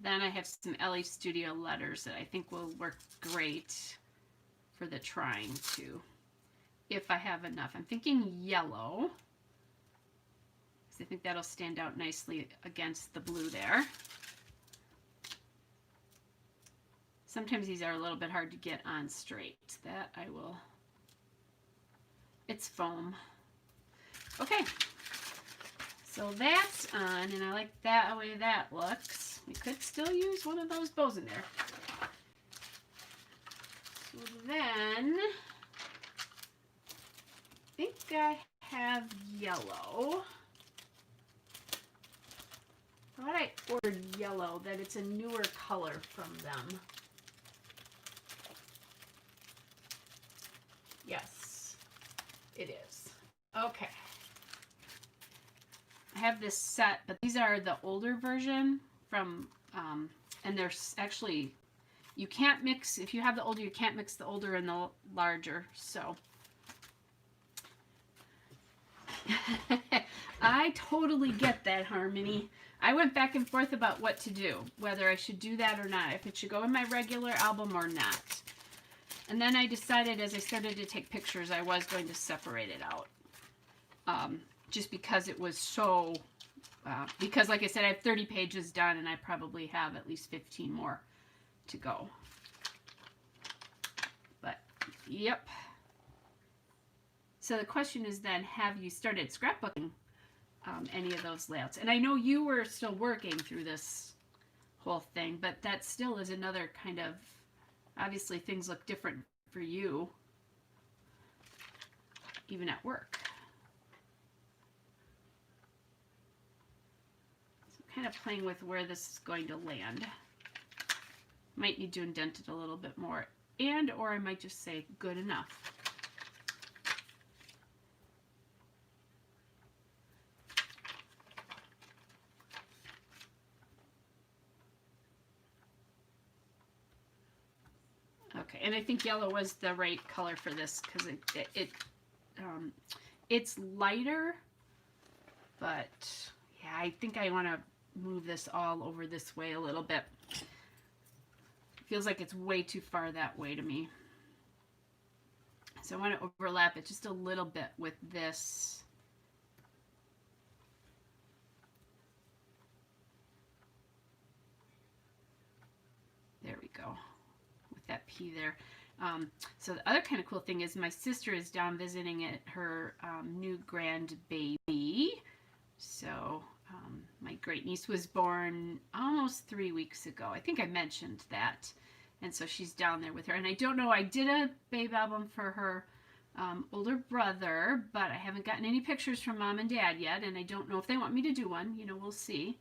Then I have some LA Studio letters that I think will work great for the trying to, if I have enough. I'm thinking yellow, because I think that'll stand out nicely against the blue there. Sometimes these are a little bit hard to get on straight. That I will, it's foam. Okay, so that's on, and I like that way that looks. We could still use one of those bows in there. So then, I think I have yellow. I thought I ordered yellow, that it's a newer color from them. Yes, it is. Okay. I have this set, but these are the older version from, and there's actually, you can't mix, if you have the older, you can't mix the older and the larger, so. I totally get that, Harmony. I went back and forth about what to do, whether I should do that or not, if it should go in my regular album or not. And then I decided, as I started to take pictures, I was going to separate it out. Just because it was so, because like I said, I have 30 pages done, and I probably have at least 15 more to go. But, yep. So the question is then, have you started scrapbooking any of those layouts? And I know you were still working through this whole thing, but that still is another kind of, obviously things look different for you. even at work. So I'm kind of playing with where this is going to land. Might need to indent it a little bit more, and or I might just say good enough. Okay, and I think yellow was the right color for this because it's lighter, but yeah, I think I want to move this all over this way a little bit. Feels like it's way too far that way to me. So I want to overlap it just a little bit with this. There we go. With that P there. So the other kind of cool thing is my sister is down visiting at her new grandbaby. So my great niece was born almost 3 weeks ago. I think I mentioned that. And so she's down there with her. And I don't know, I did a babe album for her older brother, but I haven't gotten any pictures from mom and dad yet. And I don't know if they want me to do one. You know, we'll see.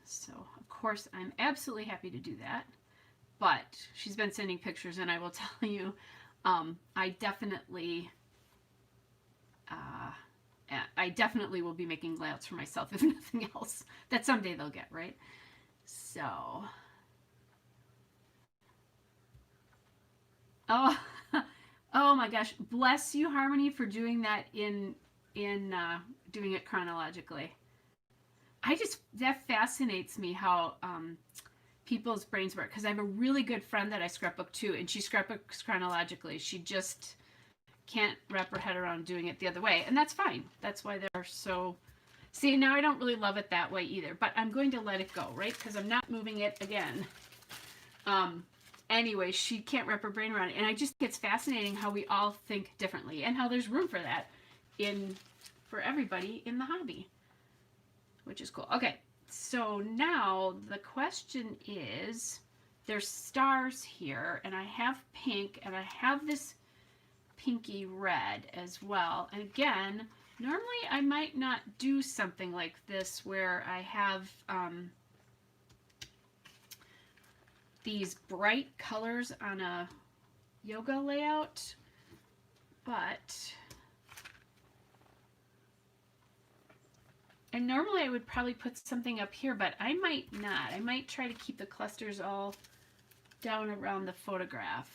So, of course, I'm absolutely happy to do that. But she's been sending pictures, and I will tell you, I definitely will be making layouts for myself, if nothing else, that someday they'll get, right? So, oh, oh my gosh, bless you, Harmony, for doing that in doing it chronologically. That fascinates me how people's brains work, because I have a really good friend that I scrapbook to, and she scrapbooks chronologically. She just can't wrap her head around doing it the other way, and that's fine. That's why they're so... See, now I don't really love it that way either, but I'm going to let it go, right? Because I'm not moving it again. Anyway, she can't wrap her brain around it, and I just think it's fascinating how we all think differently, and how there's room for that for everybody in the hobby, which is cool. Okay. So now the question is, there's stars here, and I have pink, and I have this pinky red as well. And again, normally I might not do something like this where I have these bright colors on a yoga layout, but... And normally I would probably put something up here, but I might not. I might try to keep the clusters all down around the photograph.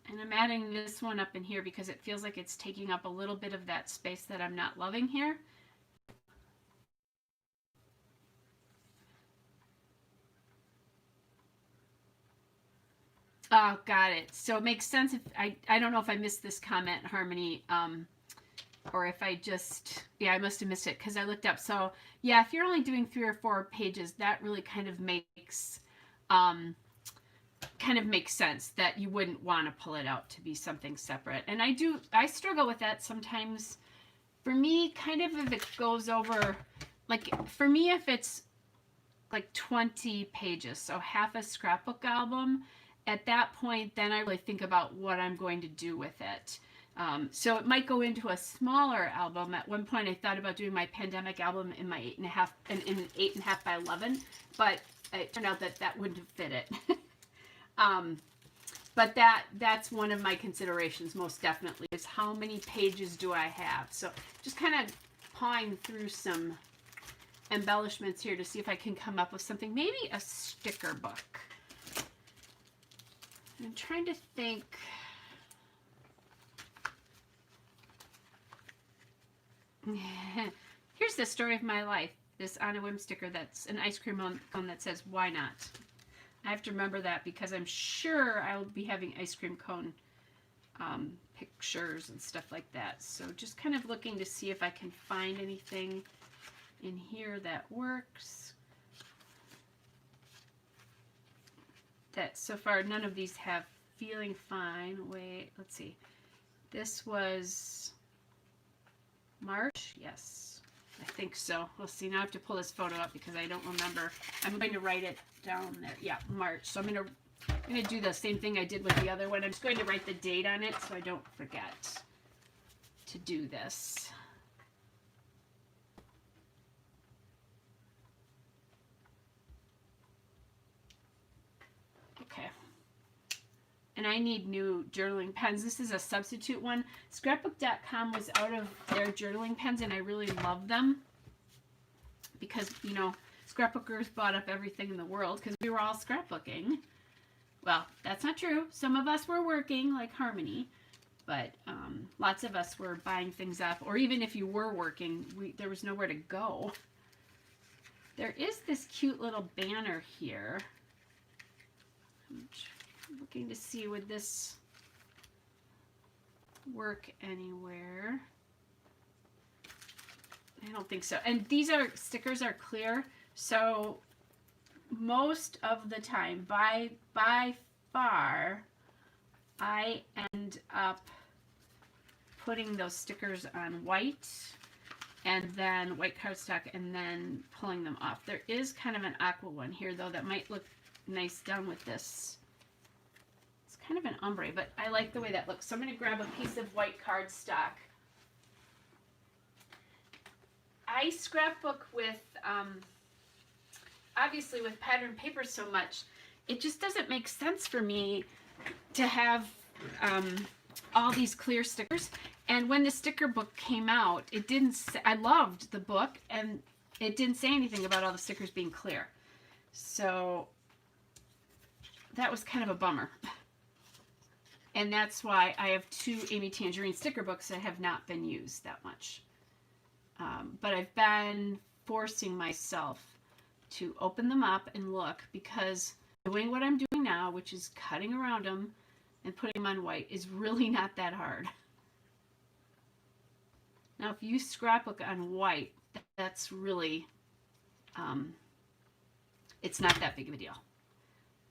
And I'm adding this one up in here because it feels like it's taking up a little bit of that space that I'm not loving here. Oh, got it. So it makes sense if I don't know if I missed this comment, Harmony. Or if I just, yeah, I must have missed it because I looked up. So yeah, if you're only doing 3 or 4 pages, that really kind of makes sense that you wouldn't want to pull it out to be something separate. And I struggle with that sometimes. For me, kind of if it goes over, like for me, if it's like 20 pages, so half a scrapbook album, at that point, then I really think about what I'm going to do with it. So it might go into a smaller album. At one point, I thought about doing my pandemic album in my 8.5 in an 8.5 by 11, but it turned out that wouldn't have fit it. But that's one of my considerations, most definitely, is how many pages do I have. So just kind of pawing through some embellishments here to see if I can come up with something, maybe a sticker book. I'm trying to think. Here's the story of my life. This On a Whim sticker that's an ice cream cone that says, why not? I have to remember that because I'm sure I'll be having ice cream cone pictures and stuff like that. So just kind of looking to see if I can find anything in here that works. That so far none of these have feeling fine. Wait, let's see. This was March? Yes, I think so. We'll see. Now I have to pull this photo up because I don't remember. I'm going to write it down there. Yeah, March. So I'm going to I'm going to do the same thing I did with the other one. I'm just going to write the date on it so I don't forget to do this. Okay. And I need new journaling pens. This is a substitute one. Scrapbook.com was out of their journaling pens, and I really love them because, you know, scrapbookers bought up everything in the world because we were all scrapbooking. Well, that's not true. Some of us were working, like Harmony, but lots of us were buying things up. Or even if you were working, there was nowhere to go. There is this cute little banner here. I'm looking to see, would this work anywhere? I don't think so. And these stickers are clear, so most of the time, by far, I end up putting those stickers on white and then white cardstock and then pulling them off. There is kind of an aqua one here though that might look nice done with this. It's kind of an ombre, but I like the way that looks. So I'm going to grab a piece of white cardstock. I scrapbook with obviously with pattern paper so much, it just doesn't make sense for me to have all these clear stickers. And when the sticker book came out, it didn't say, I loved the book, and it didn't say anything about all the stickers being clear. So that was kind of a bummer. And that's why I have 2 Amy Tangerine sticker books that have not been used that much. But I've been forcing myself to open them up and look, because doing what I'm doing now, which is cutting around them and putting them on white, is really not that hard. Now, if you scrapbook on white, that's really, it's not that big of a deal.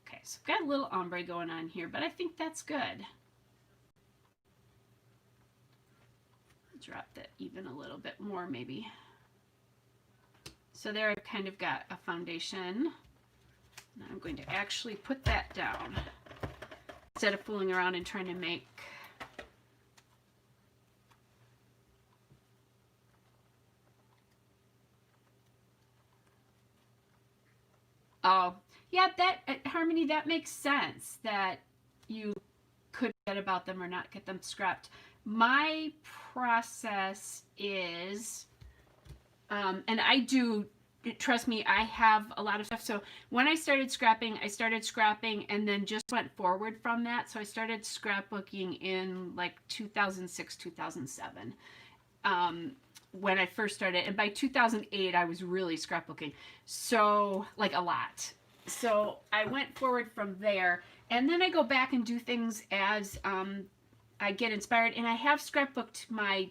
Okay, so I've got a little ombre going on here, but I think that's good. Drop that even a little bit more, maybe. So there I've kind of got a foundation. Now I'm going to actually put that down instead of fooling around and trying to make yeah, that Harmony, that makes sense that you could forget about them or not get them scrapped. My process is, and I do, trust me, I have a lot of stuff. So when I started scrapping and then just went forward from that. So I started scrapbooking in like 2006, 2007. When I first started, and by 2008 I was really scrapbooking, so like a lot. So I went forward from there, and then I go back and do things as I get inspired. And I have scrapbooked my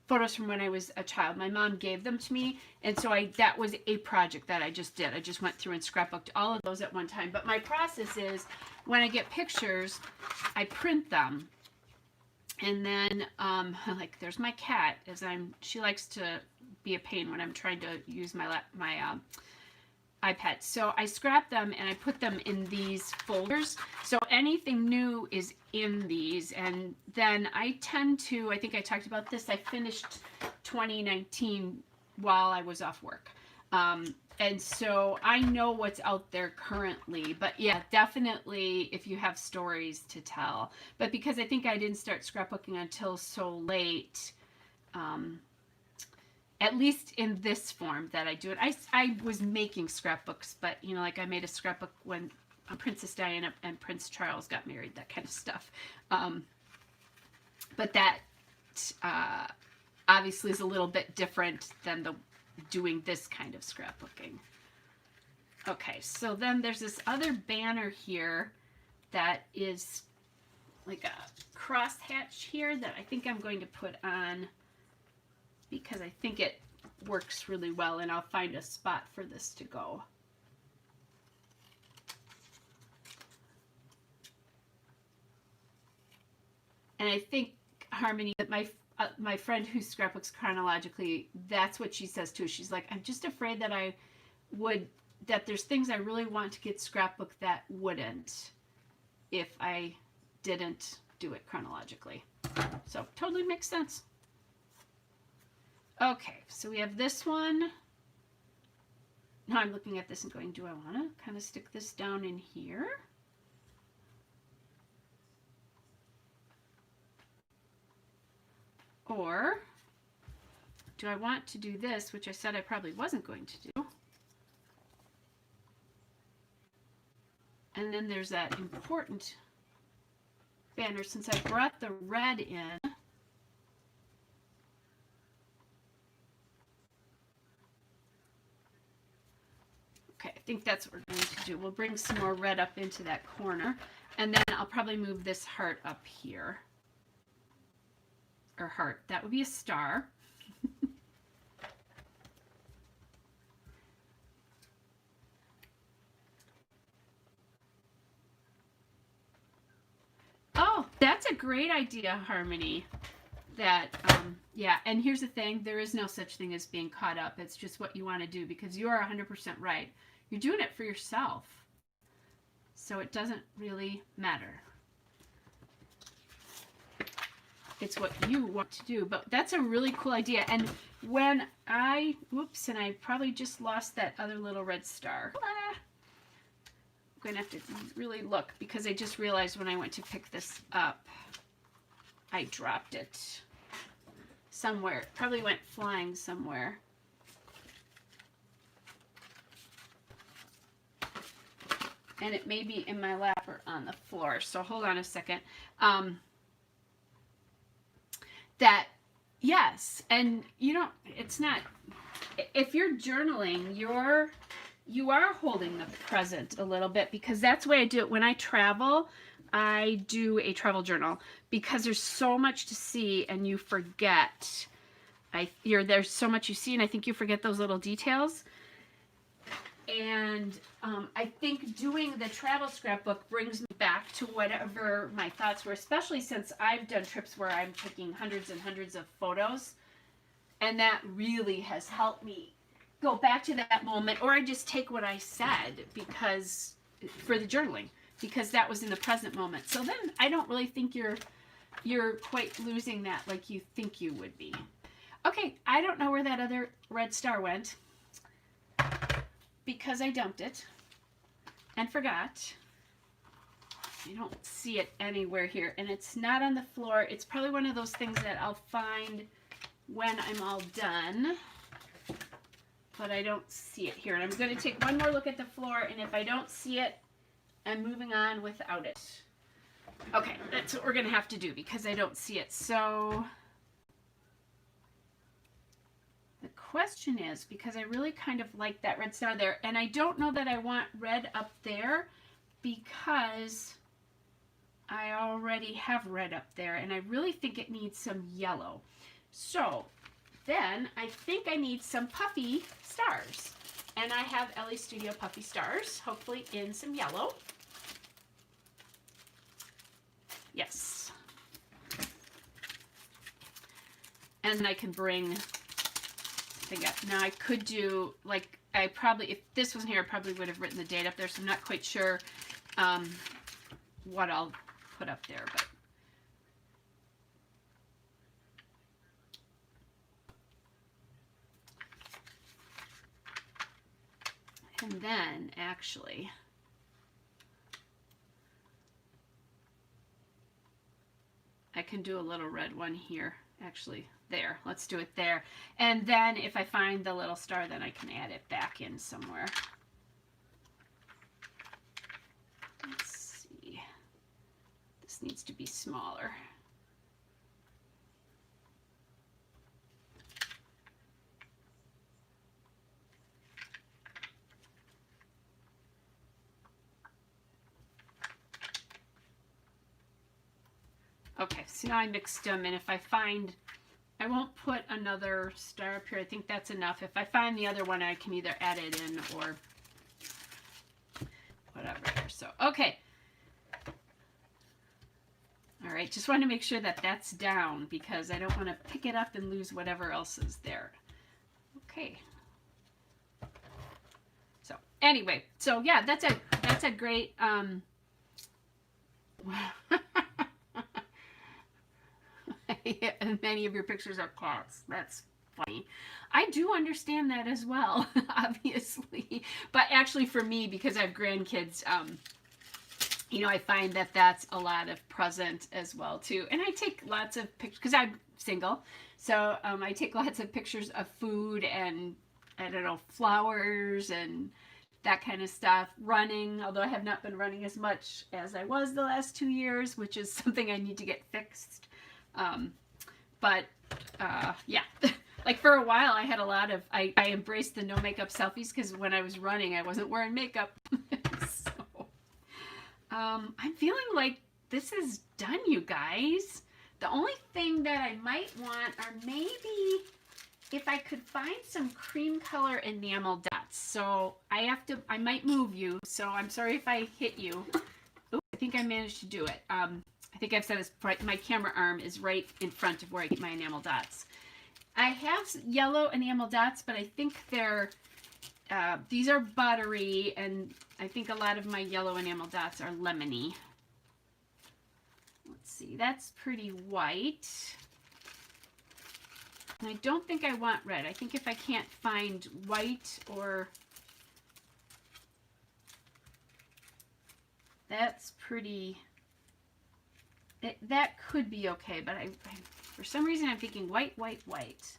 photos from when I was a child. My mom gave them to me, and so that was a project that I just did. I just went through and scrapbooked all of those at one time. But my process is, when I get pictures, I print them. And then, like, there's my cat, she likes to be a pain when I'm trying to use my iPad. So I scrap them and I put them in these folders. So anything new is in these. And then I tend to, I think I talked about this, I finished 2019 while I was off work. And so I know what's out there currently, but yeah, definitely if you have stories to tell. But because I think I didn't start scrapbooking until so late, at least in this form that I do it. I was making scrapbooks, but you know, like I made a scrapbook when Princess Diana and Prince Charles got married, that kind of stuff. But that obviously is a little bit different than doing this kind of scrapbooking. Okay, so then there's this other banner here that is like a crosshatch here that I think I'm going to put on because I think it works really well, and I'll find a spot for this to go. And I think, Harmony, that my friend who scrapbooks chronologically, that's what she says too. She's like, I'm just afraid that I would that there's things I really want to get scrapbook that wouldn't if I didn't do it chronologically. So totally makes sense. Okay, so we have this one. Now I'm looking at this and going, do I want to kind of stick this down in here? Or do I want to do this, which I said I probably wasn't going to do? And then there's that important banner, since I brought the red in. Okay, I think that's what we're going to do. We'll bring some more red up into that corner, and then I'll probably move this heart up here. Or heart, that would be a star. Oh, that's a great idea, Harmony. That, yeah, and here's the thing, there is no such thing as being caught up. It's just what you want to do, because you are 100% right. You're doing it for yourself. So it doesn't really matter. It's what you want to do, but that's a really cool idea. And when whoops, and I probably just lost that other little red star. I'm going to have to really look, because I just realized when I went to pick this up, I dropped it somewhere. It probably went flying somewhere. And it may be in my lap or on the floor. So hold on a second. That, yes, and you don't, it's not, if you're journaling, you are holding the present a little bit, because that's the way I do it when I travel. I do a travel journal, because there's so much to see and you forget. There's so much you see, and I think you forget those little details. And I think doing the travel scrapbook brings me back to whatever my thoughts were, especially since I've done trips where I'm taking hundreds and hundreds of photos. And that really has helped me go back to that moment, or I just take what I said because for the journaling, because that was in the present moment. So then I don't really think you're quite losing that like you think you would be. Okay, I don't know where that other red star went, because I dumped it and forgot. You don't see it anywhere here, and it's not on the floor. It's probably one of those things that I'll find when I'm all done, but I don't see it here. And I'm going to take one more look at the floor, and if I don't see it, I'm moving on without it. Okay, that's what we're going to have to do, because I don't see it. So the question is, because I really kind of like that red star there, and I don't know that I want red up there, because I already have red up there, and I really think it needs some yellow. So then I think I need some puffy stars, and I have Ellie Studio puffy stars, hopefully in some yellow. Yes. And I can bring, now I could do, like, I probably, if this wasn't here, I probably would have written the date up there, so I'm not quite sure what I'll put up there, but and then actually I can do a little red one here, actually there. Let's do it there. And then if I find the little star, then I can add it back in somewhere. Let's see. This needs to be smaller. Okay, so now I mixed them, and if I find, I won't put another star up here. I think that's enough. If I find the other one, I can either add it in or whatever. So, okay. All right, just want to make sure that that's down, because I don't want to pick it up and lose whatever else is there. Okay. So Anyway, so yeah, that's a great many of your pictures are cats. That's funny. I do understand that as well, obviously. But actually for me, because I have grandkids, you know, I find that that's a lot of present as well too. And I take lots of pictures because I'm single, so I take lots of pictures of food and I don't know, flowers and that kind of stuff. Running, although I have not been running as much as I was the last 2 years, which is something I need to get fixed. Um, but yeah. Like for a while, I had a lot of, I embraced the no makeup selfies because when I was running, I wasn't wearing makeup. So I'm feeling like this is done, you guys. The only thing that I might want are maybe if I could find some cream color enamel dots. So I might move you. So I'm sorry if I hit you. Ooh, I think I managed to do it. I think I've said this, my camera arm is right in front of where I get my enamel dots. I have yellow enamel dots, but I think they're, these are buttery, and I think a lot of my yellow enamel dots are lemony. Let's see, that's pretty white. And I don't think I want red. I think if I can't find white or... That's pretty... that could be okay, but for some reason I'm thinking white, white, white.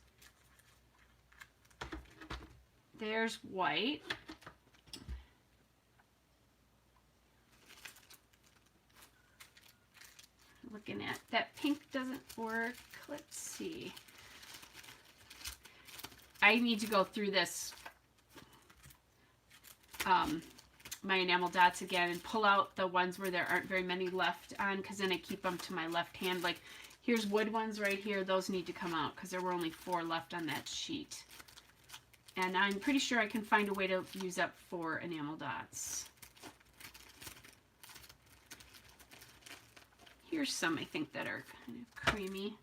There's white. Looking at that pink doesn't work. Let's see. I need to go through this my enamel dots again and pull out the ones where there aren't very many left on, because then I keep them to my left hand. Like here's wood ones right here. Those need to come out because there were only 4 left on that sheet. And I'm pretty sure I can find a way to use up 4 enamel dots. Here's some I think that are kind of creamy.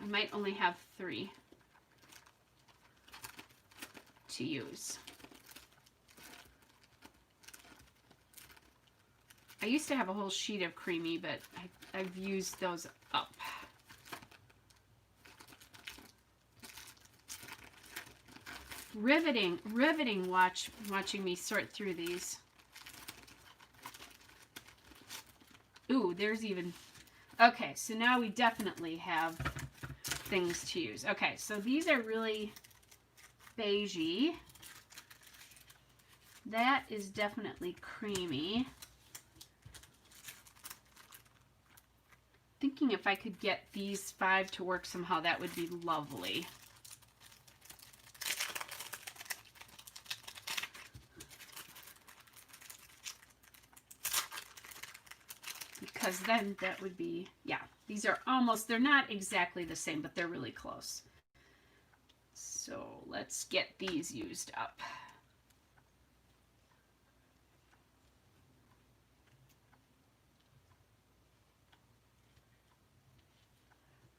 I might only have 3 to use. I used to have a whole sheet of creamy, but I've used those up. Riveting watching me sort through these. Ooh, there's even... Okay, so now we definitely have things to use. Okay, so these are really beigey. That is definitely creamy. Thinking if I could get these 5 to work somehow, that would be lovely. Because then that would be, yeah, these are almost, they're not exactly the same, but they're really close. So let's get these used up.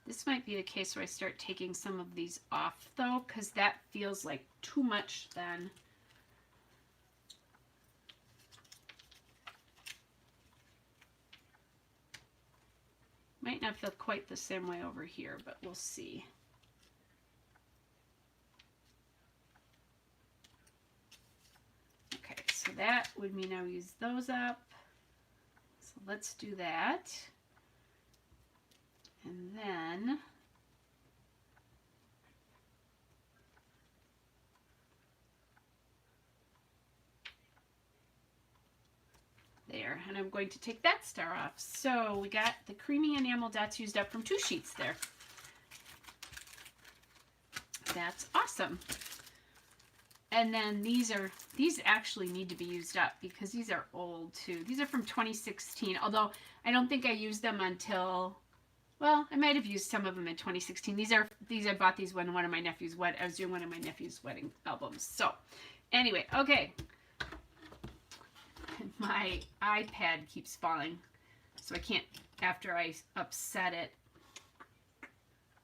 This might be the case where I start taking some of these off though, because that feels like too much then. Might not feel quite the same way over here, but we'll see. Okay, so that would mean I'll use those up. So let's do that. And then there, and I'm going to take that star off. So we got the creamy enamel dots used up from 2 sheets there. That's awesome. And then these actually need to be used up because these are old too. These are from 2016, although I don't think I used them until, well, I might have used some of them in 2016. I bought these when one of my nephews I was doing one of my nephew's wedding albums. So anyway, okay. My iPad keeps falling, so I can't, after I upset it.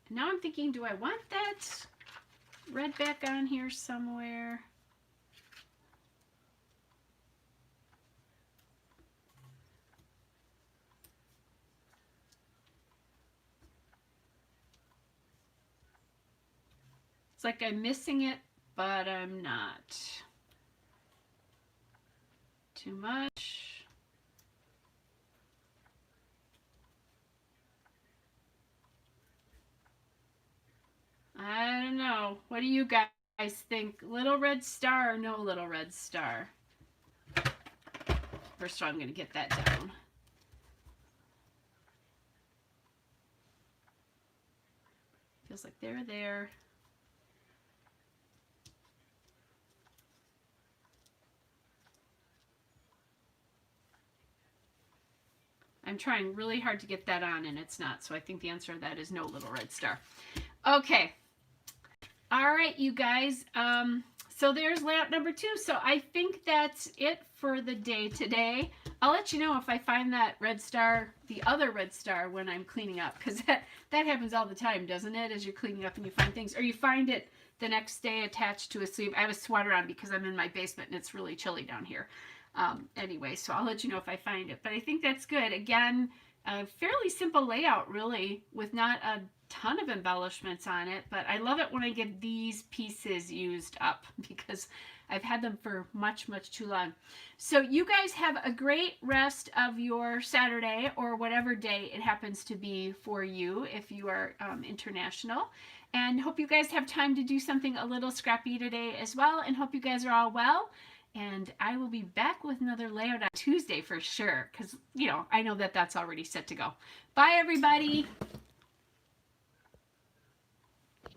Now I'm thinking, do I want that? red back on here somewhere. It's like I'm missing it, but I'm not. Too much. I don't know. What do you guys think? Little red star or no little red star? First of all, I'm going to get that down. Feels like they're there. I'm trying really hard to get that on and it's not. So I think the answer to that is no little red star. Okay. All right, you guys. So there's layout number 2. So I think that's it for the day today. I'll let you know if I find that red star, the other red star, when I'm cleaning up. Because that happens all the time, doesn't it? As you're cleaning up and you find things. Or you find it the next day attached to a sleeve. I have a sweater on because I'm in my basement and it's really chilly down here. Anyway, so I'll let you know if I find it. But I think that's good. Again, a fairly simple layout, really, with not a ton of embellishments on it. But I love it when I get these pieces used up because I've had them for much, much too long. So you guys have a great rest of your Saturday or whatever day it happens to be for you if you are international. And hope you guys have time to do something a little scrappy today as well. And hope you guys are all well. And I will be back with another layout on Tuesday for sure. Because, you know, I know that that's already set to go. Bye, everybody.